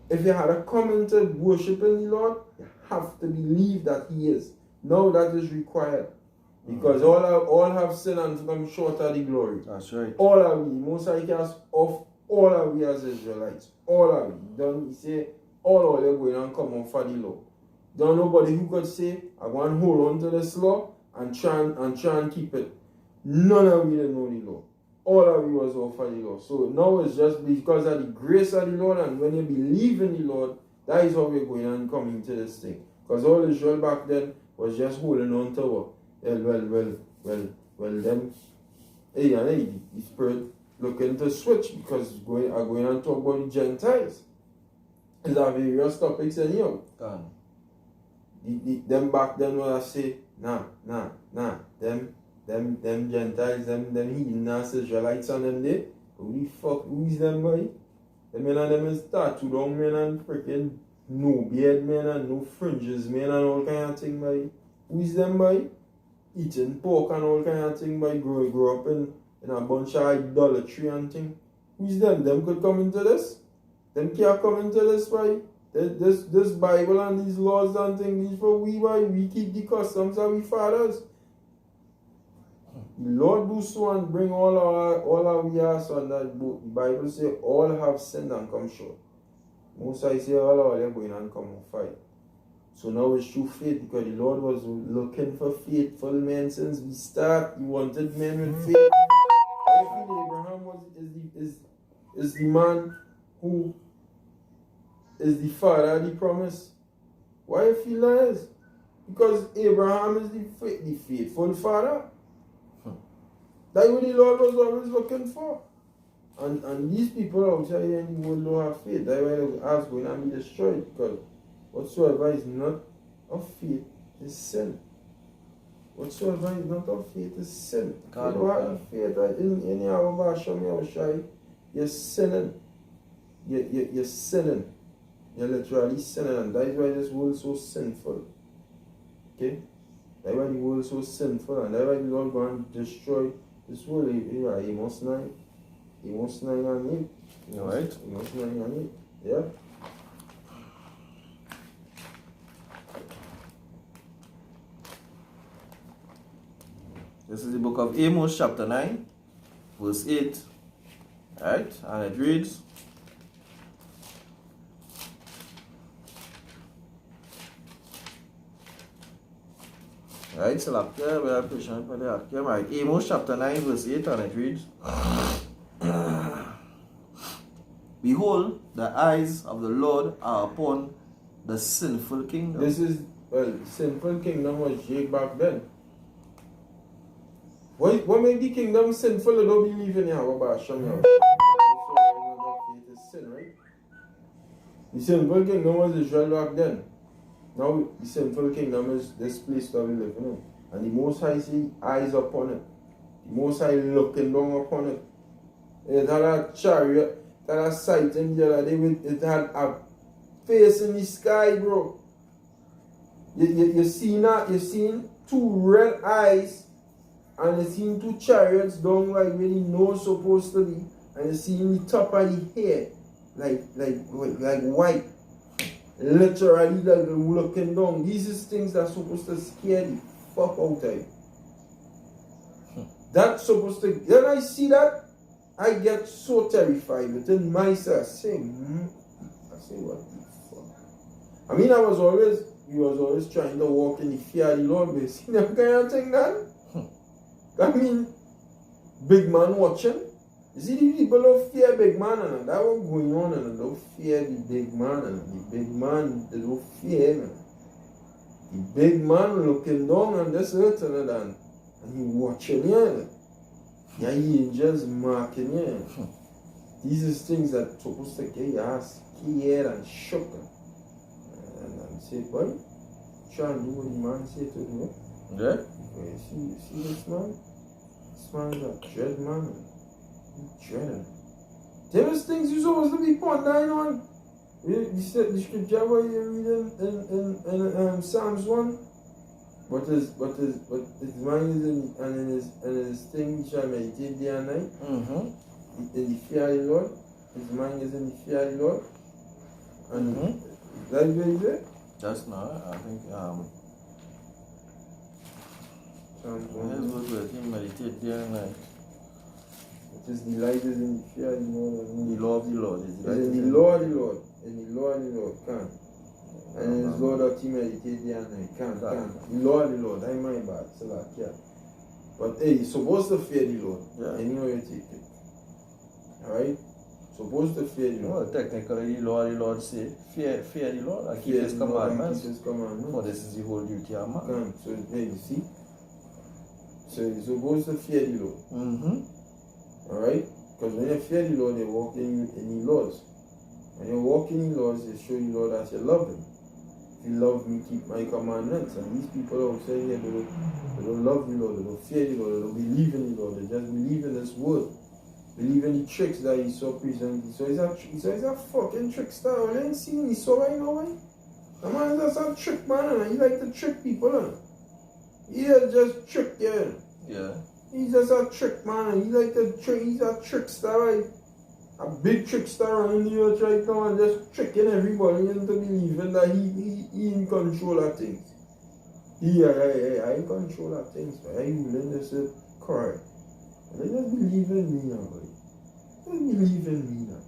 Speaker 1: If you had a comment to worshiping the Lord, you have to believe that he is. Now that is required. Because all have sinned and come short of the glory.
Speaker 2: That's right.
Speaker 1: All of we, Most High cast off all of we as Israelites. All of we. Don't say all they're going and come on for the law. Don't nobody who could say, I want to hold on to this law and try and keep it. None of we know the law. All of you was off for the law. So now it's just because of the grace of the Lord, and when you believe in the Lord, that is how we're going and coming to this thing. Because all Israel back then was just holding on to what? Well, them, the Spirit looking to switch because are going and talk about the Gentiles. There's a various topics anyhow. Them back then when I say, nah, them Gentiles, them heathen ass Israelites and them there, who is them boy? The men and them is tattooed on men and freaking no beard men and no fringes men and all kind of thing boy. Who is them boy? Eating pork and all kind of thing boy, grow up in a bunch of idolatry and thing. Who is them? Them could come into this? Them can't come into this boy? This Bible and these laws and things, these for we boy, we keep the customs of we fathers. The Lord do so and bring all our we ask on that book. The Bible say all have sinned and come short. Most I say all they're going and come and fight. So now it's true faith because the Lord was looking for faithful men since we start. He wanted men with faith. I feel Abraham is the man who is the father of the promise. Why I feel that is? Because Abraham is the faithful father. That's what the Lord was always looking for. And these people outside in the world don't have faith. That's why the earth going to be destroyed. Because whatsoever is not of faith is sin. Whatsoever is not of faith is sin. If you don't have faith in your shy, you're sinning. You're sinning. You're literally sinning. And that's why this world is so sinful. Okay? That's why the world is so sinful. And that's why the Lord going to destroy this world. Amos 9. Amos 9 and 8.
Speaker 2: Right?
Speaker 1: Amos 9 and 8. Yeah?
Speaker 2: This is the book of Amos chapter 9, verse 8. Right? And it reads, right, so after we are pushing for the right. Amos chapter 9, verse 8, and it reads, Behold, the eyes of the Lord are upon the sinful kingdom.
Speaker 1: This is, sinful kingdom was Jake back then. What made the kingdom sinful? They don't believe in Yahweh Hashem. Faith is sin, right? The sinful kingdom was Israel back then. Now the sinful kingdom is this place that we live in. And the Most High see eyes upon it. The Most High looking down upon it. It had a chariot, it had a sight in the other day, it had a face in the sky, bro. You seen that? You seen two red eyes and you seen two chariots down like where the nose supposed to be, and you seen the top of the hair like white. Literally like looking down. These is things that's supposed to scare the fuck out of you. That's supposed to, when I see that, I get so terrified within myself. I say, what the fuck? I mean, he was always trying to walk in the fear of the Lord, but you see that kind of thing then? I mean, big man watching. You see the people don't fear big man and that was going on and they don't fear the big man and the big man they don't fear him. The big man looking down on this earth and he watching you. The angels marking you. These are things that supposed to get your ass scared and shook. And say, boy, try and do what the man say to you.
Speaker 2: Yeah?
Speaker 1: You see this man? This man is a dread man. He's dreading. There is things you're supposed to be pondering on. The scripture where you read in Psalms 1. But his mind is in his thing he shall meditate day and night. In the fear of the Lord. His mind is in the fear of the Lord. And that's what he said?
Speaker 2: That's not, I think,
Speaker 1: Psalms
Speaker 2: His
Speaker 1: 1.
Speaker 2: word will he meditate day and night.
Speaker 1: It is delight is in the fear of the Lord.
Speaker 2: The law of the Lord is
Speaker 1: It's in the law of the Lord. In the law of the Lord. Can't. And in his law that he meditate day and night. Can't. The law of the Lord. I my bad. So that yeah. But hey, you're supposed to fear the Lord.
Speaker 2: Yeah.
Speaker 1: Anyway you take it. Alright? Supposed to fear the Lord.
Speaker 2: Well, technically, the law of the Lord say, fear the Lord and keep
Speaker 1: Fear
Speaker 2: his
Speaker 1: the Lord and
Speaker 2: commandments.
Speaker 1: keep his commandments.
Speaker 2: For this is the whole duty of man.
Speaker 1: Can't. So hey, you see? So you're supposed to fear the Lord.
Speaker 2: Mm-hmm.
Speaker 1: Alright? Because when you fear the Lord, you walk in the laws. When you walk in the laws, you show the Lord that you love him. If you love me, keep my commandments. And these people outside here, they don't love the Lord, they don't fear the Lord, they don't believe in the Lord, they just believe in his word. Believe in the tricks that he saw present. So he's a fucking trickster. You ain't seen he saw right now, man. The man is just a trick man, and he like to trick people, man. He just trick, yeah.
Speaker 2: Yeah.
Speaker 1: He's just a trick man. He like to trick. He's a trickster, right? A big trickster around the earth right now and just tricking everybody into believing that he in control of things. I in control of things, but I ruling this correct. And they just believe in me now, buddy. Just believe in me now.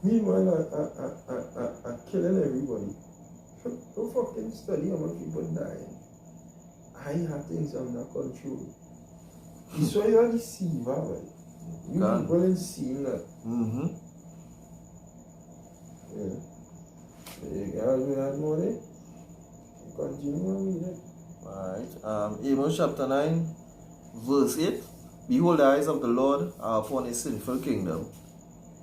Speaker 1: Meanwhile, I killing everybody. Don't fucking study how much people dying. I have things under control. So you're a deceiver, buddy. You people ain't seen that.
Speaker 2: Mm-hmm.
Speaker 1: Yeah. You gotta add more there. Continue on with it.
Speaker 2: Alright. Amos chapter 9, verse 8. Behold, the eyes of the Lord are upon a sinful kingdom,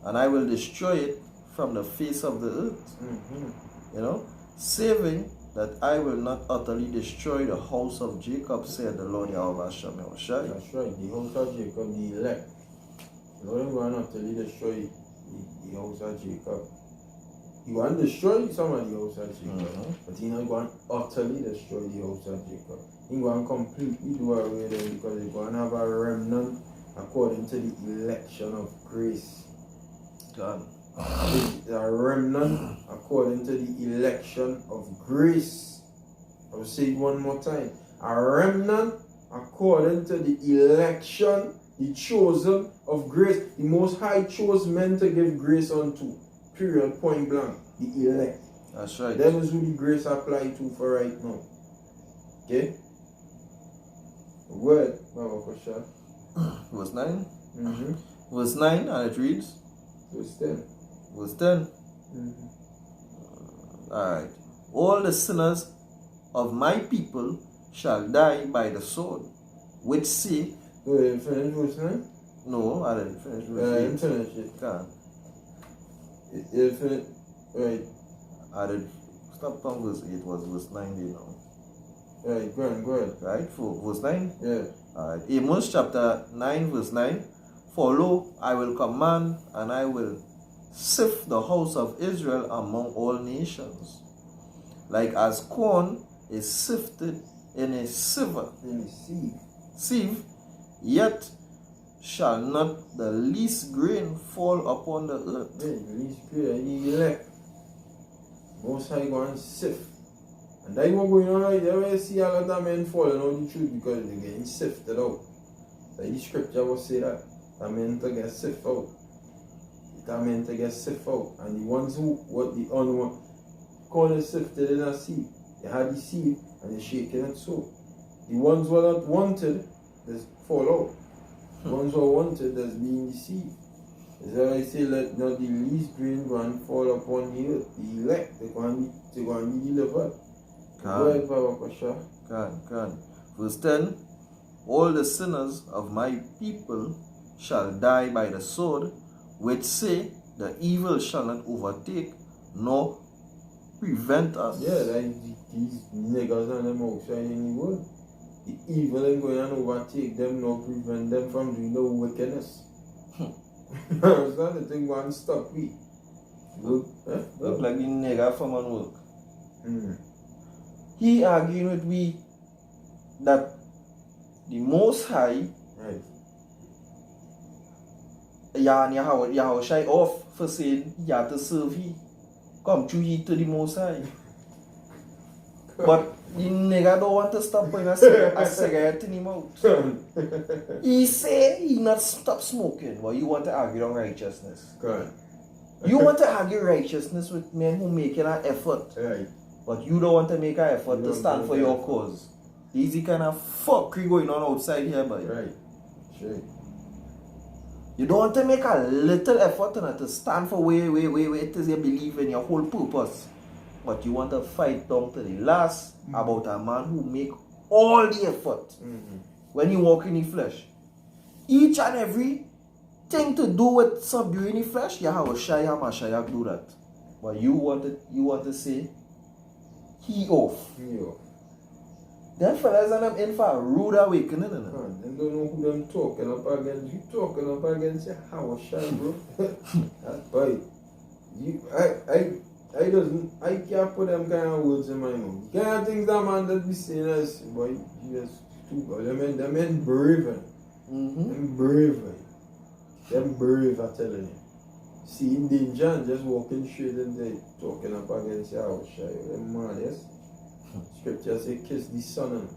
Speaker 2: and I will destroy it from the face of the earth.
Speaker 1: Mm-hmm.
Speaker 2: You know, saving that I will not utterly destroy the house of Jacob, said the Lord Yahweh Hashem Yahushai.
Speaker 1: That's right. The house of Jacob, the elect. The Lord ain't going to utterly destroy the house of Jacob. He want to destroy some of the house of Jacob, but he not going to utterly destroy the house of Jacob. He going to completely do away with them because he's going to have a remnant according to the election of grace.
Speaker 2: God.
Speaker 1: A remnant according to the election of grace. I will say it one more time. A remnant according to the election, the chosen of grace. The Most High chose men to give grace unto. Period, point blank. The elect.
Speaker 2: That's right.
Speaker 1: That is who the grace apply to for right now. Okay? Word, Baba Kosha.
Speaker 2: Verse 9.
Speaker 1: Mm-hmm.
Speaker 2: Verse 9, and it reads.
Speaker 1: Verse 10.
Speaker 2: Verse 10.
Speaker 1: Mm-hmm.
Speaker 2: Alright. All the sinners of my people shall die by the sword, which say.
Speaker 1: Oh, you finish verse 9?
Speaker 2: No, I didn't finish verse 8.
Speaker 1: I didn't finish it.
Speaker 2: Can't.
Speaker 1: You finish. Right.
Speaker 2: I did. Stop from verse 8 was verse 9 there now.
Speaker 1: Right, go ahead.
Speaker 2: Right? For verse 9?
Speaker 1: Yeah.
Speaker 2: Alright. Amos chapter 9, verse 9. For lo, I will command and I will sift the house of Israel among all nations, like as corn is sifted in a sieve.
Speaker 1: In the
Speaker 2: Sieve, yet shall not the least grain fall upon the earth.
Speaker 1: Yeah, the least great, the elect. Most High going to sift. And that's what going on right there. You see a lot of men falling on the truth because they're getting sifted out. Like the scripture will say that. That meant to get sifted out. That meant to get sifted out. And the ones who, what the unwanted, call it sifted in a seed. They had the seed and they shaking it so. The ones who are not wanted, they fall out. The ones who are wanted, that's being deceived. That's why I say, let not the least grain go and fall upon the earth. The elect, they're going to be delivered. Go ahead, Baba Pasha.
Speaker 2: Can. Verse 10. All the sinners of my people shall die by the sword, which say, the evil shall not overtake, nor prevent us.
Speaker 1: Yeah, like these niggas and them outside in the world. The evil ain't going to overtake them, nor prevent them from doing the wickedness. That's not the thing one stop we. Look
Speaker 2: like the nigger from on work.
Speaker 1: Mm.
Speaker 2: He arguing with me that the Most High
Speaker 1: Right.
Speaker 2: Yahushai off for saying he had to serve he. Come to he to the Most High. But the nigga don't want to stop putting a cigarette in his mouth. He say he not stop smoking, but you want to argue on righteousness.
Speaker 1: Correct.
Speaker 2: You want to argue righteousness with men who making an effort.
Speaker 1: Right.
Speaker 2: But you don't want to make an effort
Speaker 1: You
Speaker 2: to
Speaker 1: don't
Speaker 2: stand
Speaker 1: make
Speaker 2: for
Speaker 1: an
Speaker 2: your
Speaker 1: effort.
Speaker 2: cause. There's the kind of fuckery going on outside here, boy.
Speaker 1: Right. Sure.
Speaker 2: You don't want to make a little effort to stand for where it is you believe in your whole purpose. But you want to fight down to the last about a man who make all the effort when you walk in the flesh. Each and every thing to do with subduing the flesh, Yahawashi HaMashiach do that. But you want to say, he off.
Speaker 1: Yeah.
Speaker 2: Them fellas and them in for a rude awakening.
Speaker 1: Man, them don't know who them talking up against. You talking up against your Yahawashi, bro. That's bite. I can't put them kind of words in my mouth. Kind of things that man that be saying as, boy, just too good. Them men brave. Them brave. Them brave, I'm telling you. Seeing danger and just walking straight in there, talking up against Yahawashi. Them mad, yes? Scripture say, kiss the son.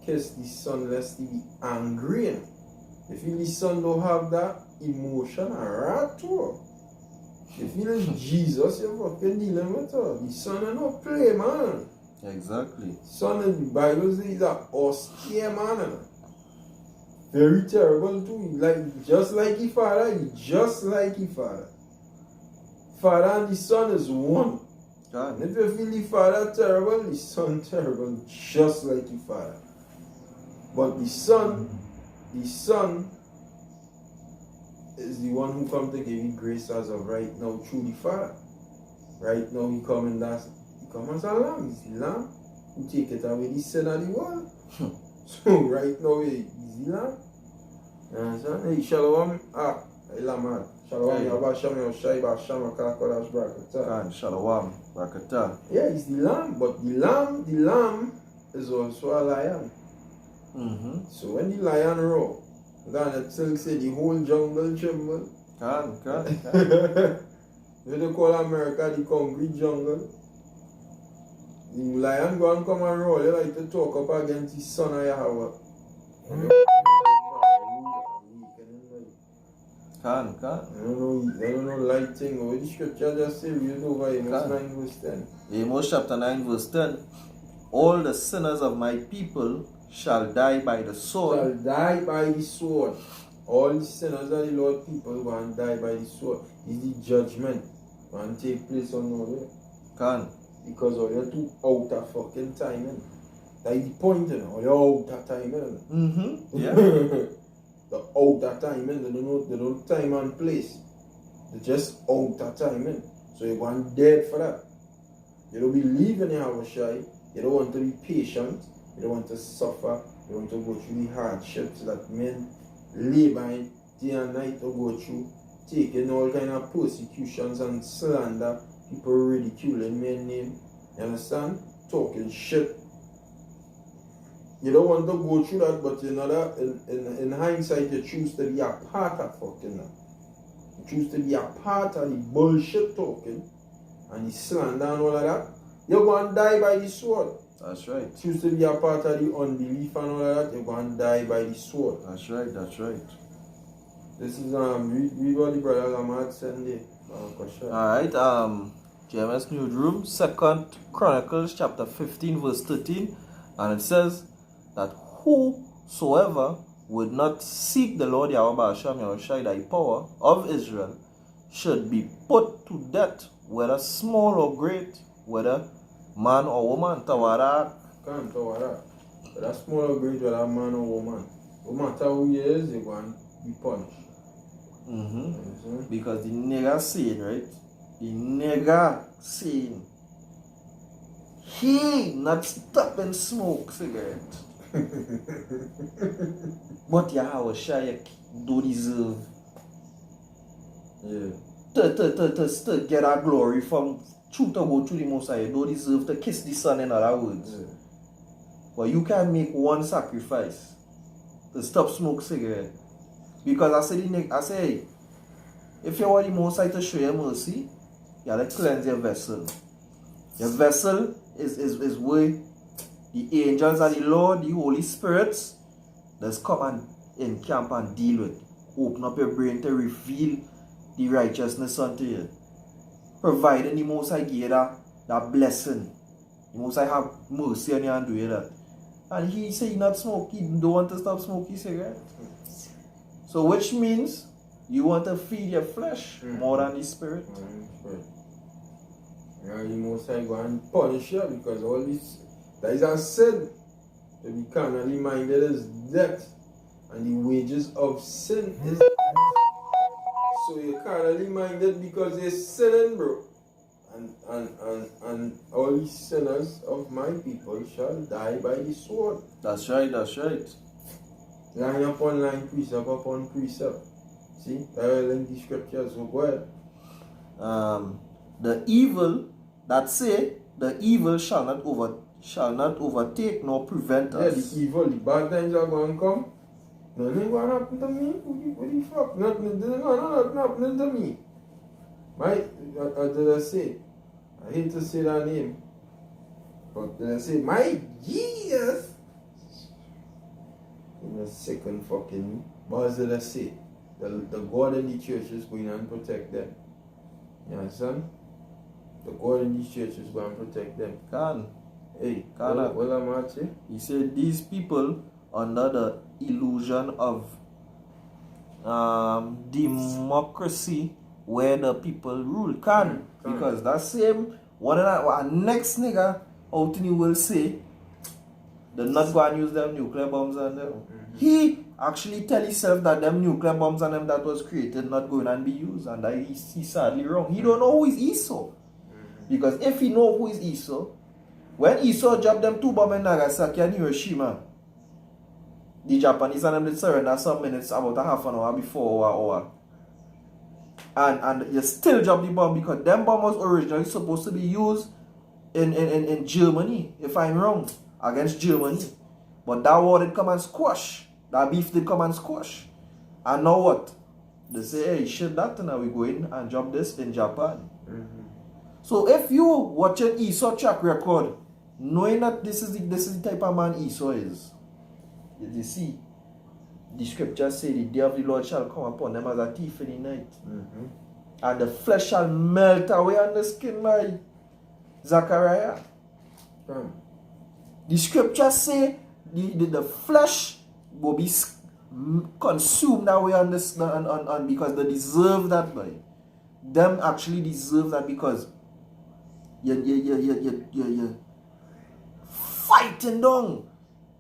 Speaker 1: Kiss the son lest he be angry. If the son don't have that emotion and wrath to her. If you know Jesus, you're fucking dealing with her. The son is not play, man.
Speaker 2: Exactly.
Speaker 1: Son in the Bible says he's an austere man. Very terrible too. Like just like his father, Father and the son is one.
Speaker 2: God.
Speaker 1: And if you feel the father terrible, the son terrible, just like the father. But the son is the one who come to give you grace as of right now through the Father. Right now he come as a lamb. He's the lamb who take it away the sin of the world. So right now he's the lamb. You understand? Hey, Shalom. Lamad. Shalom. Yabasham Yoshai Basham Akakodash Brakata.
Speaker 2: God, Shalom. Barakatah.
Speaker 1: Yeah, he's the lamb, but the lamb is also a lion. So when the lion roar, God still say the whole jungle tremble.
Speaker 2: God.
Speaker 1: What they call America the concrete jungle. The lion go and come and roll. They like to talk up against the son of Yahweh.
Speaker 2: God.
Speaker 1: I don't know light thing. What the scripture just say, read it over Amos 9 verse 10.
Speaker 2: Amos chapter 9 verse 10. All the sinners of my people shall die by the sword.
Speaker 1: Shall die by the sword. All the sinners of the Lord people go and die by the sword. Is the judgment going to take place on all there.
Speaker 2: Can.
Speaker 1: Because all you're too out of fucking timing. That's the point, you know. All you're out of timing.
Speaker 2: Yeah.
Speaker 1: The out of timing. They don't time and place. They're just out of timing. So you're going dead for that. You don't believe in Yahawashi. You don't want to be patient. You don't want to suffer. You want to go through the hardships that men labor day and night to go through. Taking all kind of persecutions and slander. People ridiculing men name. You understand? Talking shit. You don't want to go through that, but you know that in hindsight you choose to be a part of fucking that. You choose to be a part of the bullshit talking and the slander and all of that. You're going to die by the sword.
Speaker 2: That's right.
Speaker 1: Choose to be a part of the unbelief and all of that, you're going to die by the sword.
Speaker 2: That's right.
Speaker 1: This is read what the brother Lamad said there.
Speaker 2: Alright, JMS Newsroom, 2nd Chronicles chapter 15 verse 13, and it says that whosoever would not seek the Lord Yahweh Hashem Yahushai thy power of Israel should be put to death, whether small or great, whether man or woman. Tawara.
Speaker 1: Can't Tawara. Whether small or great, whether man or woman. No matter who he is, they're going to be punished.
Speaker 2: Because the nigga saying, right? The nigga saying he not stopping smoke cigarette. But Yahawashi do deserve to get our glory from truth to go through the Messiah. Do deserve to kiss the Son, in other words. But you can make one sacrifice to stop smoke cigarette. Because I say, if you want the Most High to show you mercy, you have to cleanse your vessel. Your vessel is where the angels of the Lord, the Holy Spirits, does come and encamp and deal with. Open up your brain to reveal the righteousness unto you. Providing the Most High give you that blessing. The Most High have mercy on you and do you that. And he say he not smoke, he don't want to stop smoking cigarette. So which means you want to feed your flesh more than the spirit.
Speaker 1: And the Most High go and punish you because all this, that is a sin. To be carnally minded is death, and the wages of sin is death. So you're carnally minded because you're sinning, bro. And all the sinners of my people shall die by the sword.
Speaker 2: That's right, that's right.
Speaker 1: Line upon line, precept upon precept. See, that in the scriptures, so go ahead.
Speaker 2: The evil that say the evil shall not overtake nor prevent us.
Speaker 1: Yeah, the evil, the bad times are going to come. Nothing going to happen to me. What the fuck? Nothing happening to me. Did I say? I hate to say that name. But did I say, my Jesus? In the second fucking, what did I say? The God in the church is going and protect them. You understand? The God in the church is going to protect them. Hey, what am I saying?
Speaker 2: He said these people under the illusion of democracy where the people rule because that same one and our next nigga out in you will say they're not going to use them nuclear bombs on them. He actually tell himself that them nuclear bombs on them that was created not going to be used, and that he's sadly wrong. He don't know who is Esau. Because if he know who is Esau, when Esau dropped them 2 bombs in Nagasaki and Hiroshima, the Japanese and them did surrender some minutes, about a half an hour before or hour. And you still drop the bomb because them bomb was originally supposed to be used in Germany, if I'm wrong, against Germany. But that war did come and squash. That beef did come and squash. And now what? They say, hey, shit that now we go in and drop this in Japan. So if you watching Esau track record, knowing that this is the type of man Esau is, you see, the scriptures say the day of the Lord shall come upon them as a thief in the night. And the flesh shall melt away on the skin like Zechariah. The scriptures say the flesh will be consumed away on this on because they deserve that, boy. Them actually deserve that because you fighting down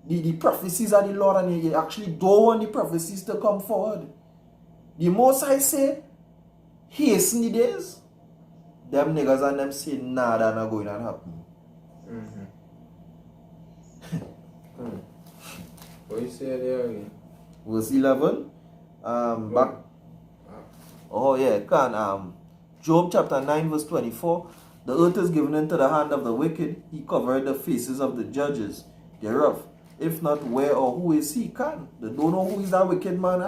Speaker 2: the prophecies of the Lord, and you actually don't want the prophecies to come forward. The Most High say, hasten the days. Them niggas and them say, nah, that not going to happen.
Speaker 1: What you say there again?
Speaker 2: Verse 11. Back. Oh yeah, Job chapter 9 verse 24. The earth is given into the hand of the wicked. He covered the faces of the judges thereof. If not, where or who is he? They don't know who is that wicked man.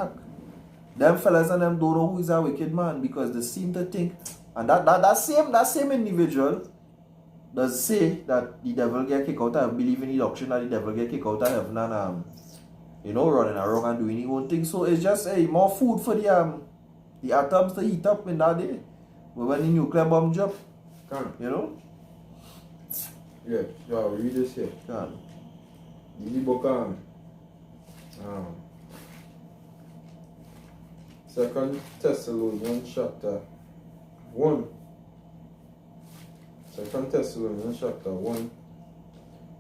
Speaker 2: Them fellas and them don't know who is that wicked man because they seem to think, and that same individual does say that the devil get kicked out of, believe in the doctrine that the devil get kicked out of heaven and running around and doing his own thing. So it's just more food for the atoms to eat up in that day. But when the nuclear bomb drop,
Speaker 1: Yeah, so I'll read this here. The book 2 Thessalonians chapter 1. 2 Thessalonians chapter 1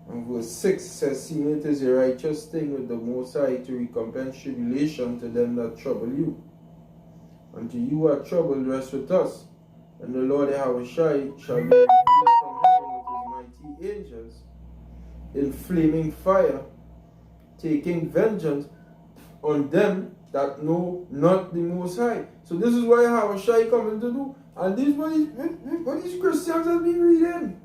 Speaker 1: and verse 6 says, seeing it is a righteous thing with the Most High to recompense tribulation to them that trouble you. And to you are troubled, rest with us. And the Lord Yahushua shall be revealed from heaven with his mighty angels in flaming fire, taking vengeance on them that know not the Most High. So this is what Yahushua coming to do. And this is what these Christians have been reading.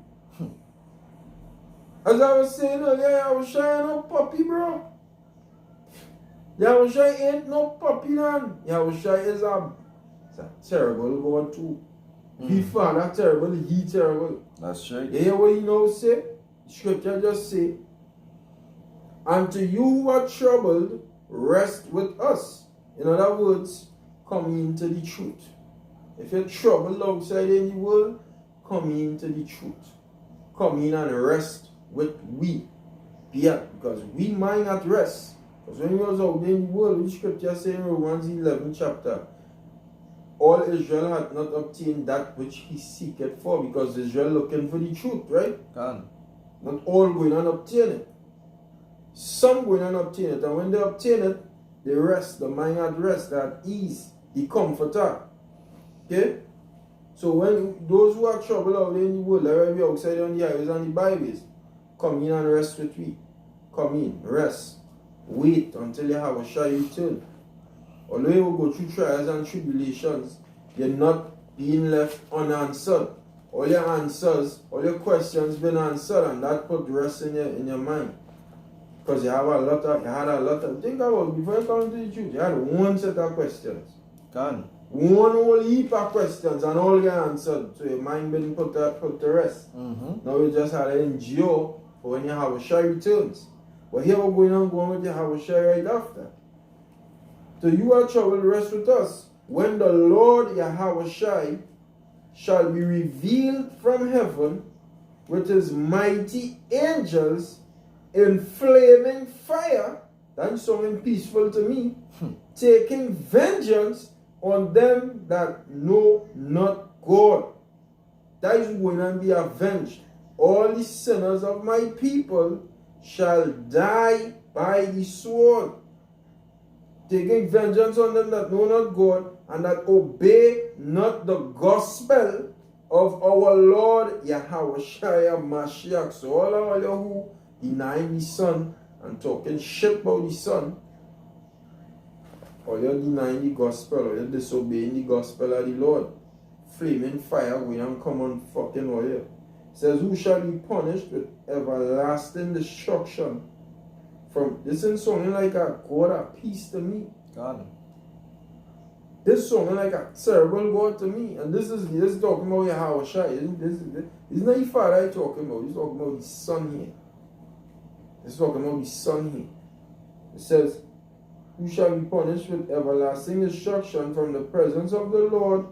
Speaker 1: As I was saying earlier, Yahushua ain't no puppy, bro. Yahushua ain't no puppy, man. Yahushua is a terrible God too. He found that terrible, he terrible.
Speaker 2: That's right.
Speaker 1: You hear what he now say? Scripture just say, and to you who are troubled, rest with us. In other words, come into the truth. If you're troubled outside in the world, come into the truth. Come in and rest with we. Yeah, because we might not rest. Because when we was out in the world, the scripture says in Romans 11 chapter, all Israel had not obtained that which he seeketh for, because Israel looking for the truth, right? Not all going and obtain it. Some going and obtain it, and when they obtain it, they rest, the mind at rest, that ease, the comforter. Okay? So when those who are troubled out in the world, like we outside on the highways and the byways, come in and rest with me. Come in, rest. Wait until you have a shy return. Although you will go through trials and tribulations, you're not being left unanswered. All your answers, all your questions been answered, and that put rest in your mind. Because you had a lot of, think about it, before you come to the truth, you had one set of questions. One whole heap of questions, and all get answered. So your mind been put to rest. Now you just had to endure for when you have a shy returns. But here we're going with your have a shy right after. So you are troubled, rest with us. When the Lord Yahushai shall be revealed from heaven with his mighty angels in flaming fire, that's something peaceful to me, taking vengeance on them that know not God. That is going to be avenged. All the sinners of my people shall die by the sword. Taking vengeance on them that know not God and that obey not the gospel of our Lord Yahushua Mashiach. So all of you who denying the Son and talking shit about the Son, or you're denying the gospel, or you're disobeying the gospel of the Lord, flaming fire will come on fucking all you. It says, who shall be punished with everlasting destruction? From this is something like a God of peace to me. This is something like a terrible God to me. And this is talking about Yahushua. This is not the Father I'm talking about. He's talking about the Son here. He's talking about the Son here. It says, who shall be punished with everlasting destruction from the presence of the Lord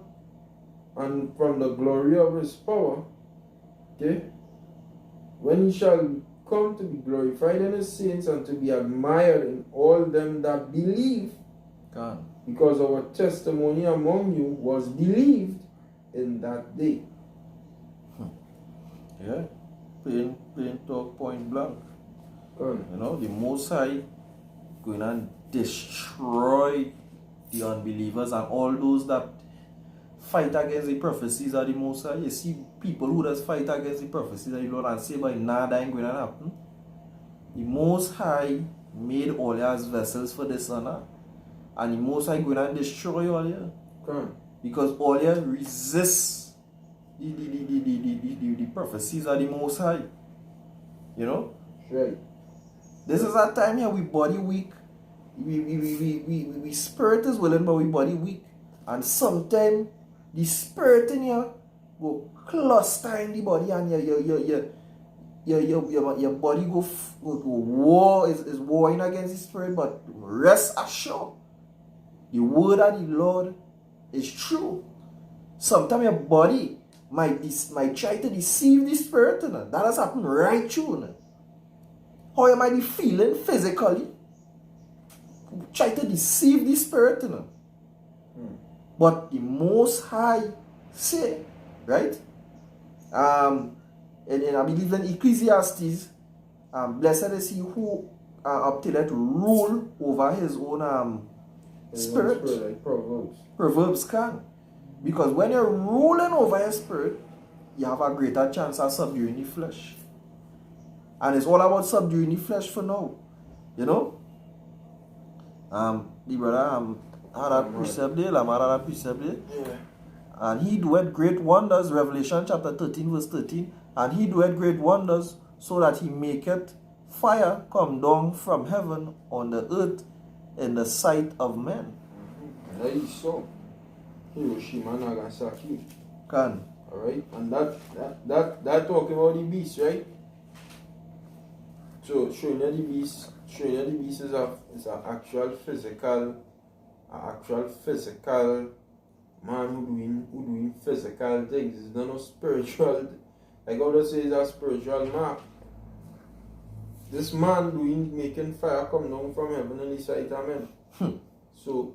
Speaker 1: and from the glory of his power. Okay? When he shall come to be glorified in his saints and to be admired in all them that believe. Because our testimony among you was believed in that day.
Speaker 2: Yeah. Plain talk, point blank. You know, the Most High going and destroy the unbelievers and all those that fight against the prophecies of the Most High. You see people who just fight against the prophecies of the Lord and say, but nada ain't going to happen. The Most High made all his vessels for this honor. And the Most High going to destroy all you. Because all you resist the prophecies of the Most High. You know?
Speaker 1: Right.
Speaker 2: This is our time here, we body weak. We spirit is willing, but we body weak. And sometimes the spirit in you go cluster in the body, and your body go war is warring against the spirit. But rest assured, the word of the Lord is true. Sometimes your body might try to deceive the spirit. That has happened right through. How you might be feeling physically, try to deceive the spirit. But the Most High say, right? And I believe in Ecclesiastes, blessed is he who obtaineth rule over his own spirit.
Speaker 1: Like
Speaker 2: Proverbs can. Because when you're ruling over your spirit, you have a greater chance of subduing the flesh. And it's all about subduing the flesh for now. You know? The brother had a precept there, Lamar had a precept there.
Speaker 1: Yeah.
Speaker 2: And he doeth great wonders, Revelation chapter 13, verse 13. And he doeth great wonders, so that he maketh fire come down from heaven on the earth in the sight of men.
Speaker 1: That is so. Hiroshima, Nagasaki.
Speaker 2: Can.
Speaker 1: Alright? And that talking about the beast, right? So showing you the beast is an actual physical man who doing physical things. It's not no spiritual. Like how to say, it's a spiritual mark. This man making fire come down from heaven on the sight of men. So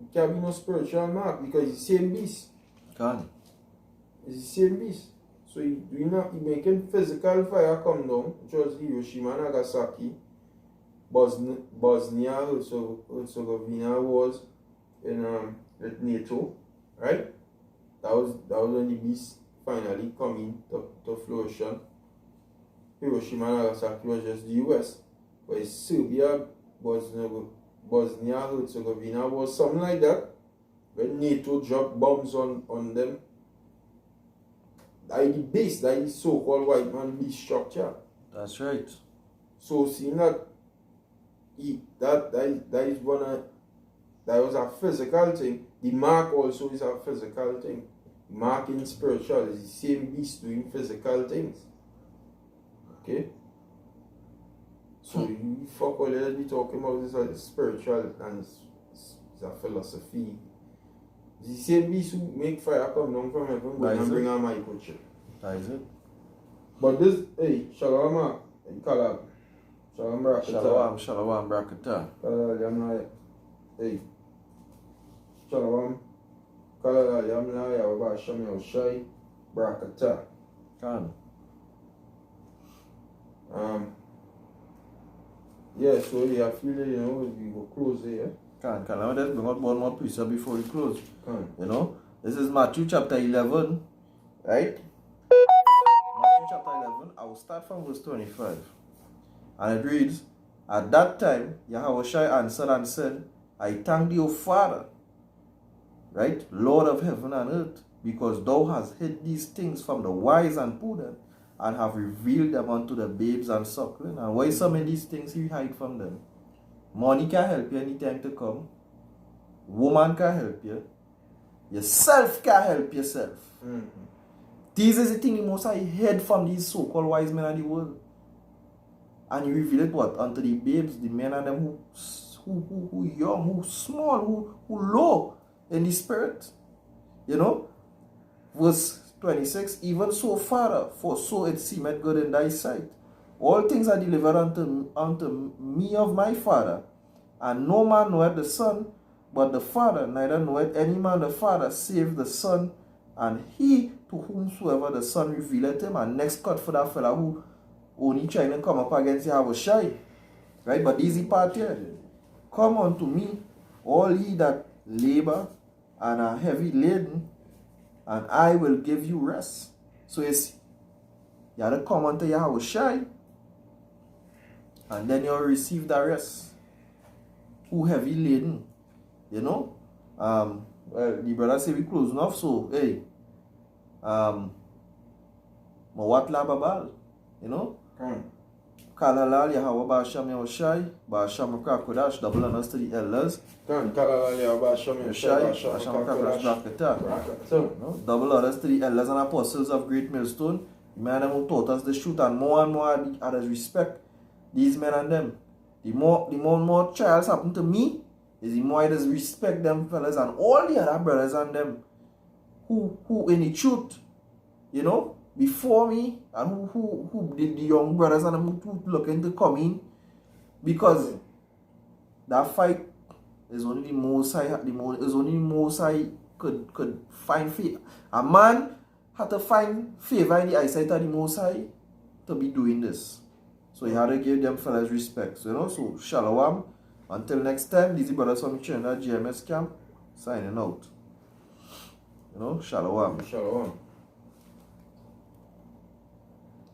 Speaker 1: it can't be no spiritual mark because it's the same beast.
Speaker 2: Can.
Speaker 1: It's the same beast. So he making physical fire come down, which was Hiroshima and Nagasaki. Bosnia Herzegovina was in with NATO, right? That was when the beast finally coming to fruition. Hiroshima and Nagasaki was just the US. But Serbia, Bosnia Herzegovina was something like that. When NATO dropped bombs on them. That is the base, that is so-called white man beast structure.
Speaker 2: That's right.
Speaker 1: So seeing that that was a physical thing. The mark also is a physical thing. Mark in spiritual is the same beast doing physical things. Okay? So you fuck all that be talking about this as spiritual and it's a philosophy. The same beast who make fire come down from heaven go and bring a microchip.
Speaker 2: That is it.
Speaker 1: But this, hey, Shalom, Kalab. Shalom, Brakata.
Speaker 2: Shalom, Brakata.
Speaker 1: Kalab, Yamna, hey. Shalom. Kalab, Yamna, Yawaba, Shami, Oshai, Brakata.
Speaker 2: Can.
Speaker 1: Yeah, so yeah, I feel that, you know, we go close here.
Speaker 2: Can. Let me just bring out one more precept before we close.
Speaker 1: Can.
Speaker 2: You know, this is Matthew chapter 11, right? Matthew chapter 11, I will start from verse 25. And it reads, At that time, Yahushua answered and said, I thank thee, O Father, right, Lord of heaven and earth, because thou hast hid these things from the wise and prudent, and have revealed them unto the babes and suckling. And why some of these things you hide from them? Money can help you anytime to come. Woman can help you. Yourself can help yourself.
Speaker 1: Mm-hmm.
Speaker 2: This is the thing the Most High hid from these so-called wise men of the world. And he revealed it what? Unto the babes, the men and them who young, who small, who low in the spirit. You know? Verse 26, even so, Father, for so it seemeth good in thy sight. All things are delivered unto me of my Father. And no man knoweth the Son, but the Father, neither knoweth any man the Father, save the Son, and he to whomsoever the Son revealeth him. And next cut for that fella who only trying to come up against Yahushua. Right? But easy part here. Come unto me, all ye that labor and are heavy laden, and I will give you rest. So you see, you have to come unto Yahushua, and then you'll receive the rest. Who heavy laden? You know? Well, the brother say we close enough, so hey, Mawat la babal, you know? Kalalal Yahweh Basham Yahushai, Basham Krakodash, double honors to the elders.
Speaker 1: Kalalal Yahweh Basham
Speaker 2: Yahushai, Basham Krakodash Brakata. Double honors to the elders and apostles of Great Millstone. The men who taught us the truth, and more others respect these men and them. The more trials happen to me, is the more I just respect them fellas and all the other brothers and them who in the truth, you know, before me, and who did the young brothers and them who looking to come in, because that fight is only the most I could find favor. A man had to find favor in the eyesight of the Most High to be doing this. So he had to give them fellas respect. So, you know, so shalom. Until next time, this is brothers from Trinidad GMS camp signing out. You know, shalom.
Speaker 1: Shalom.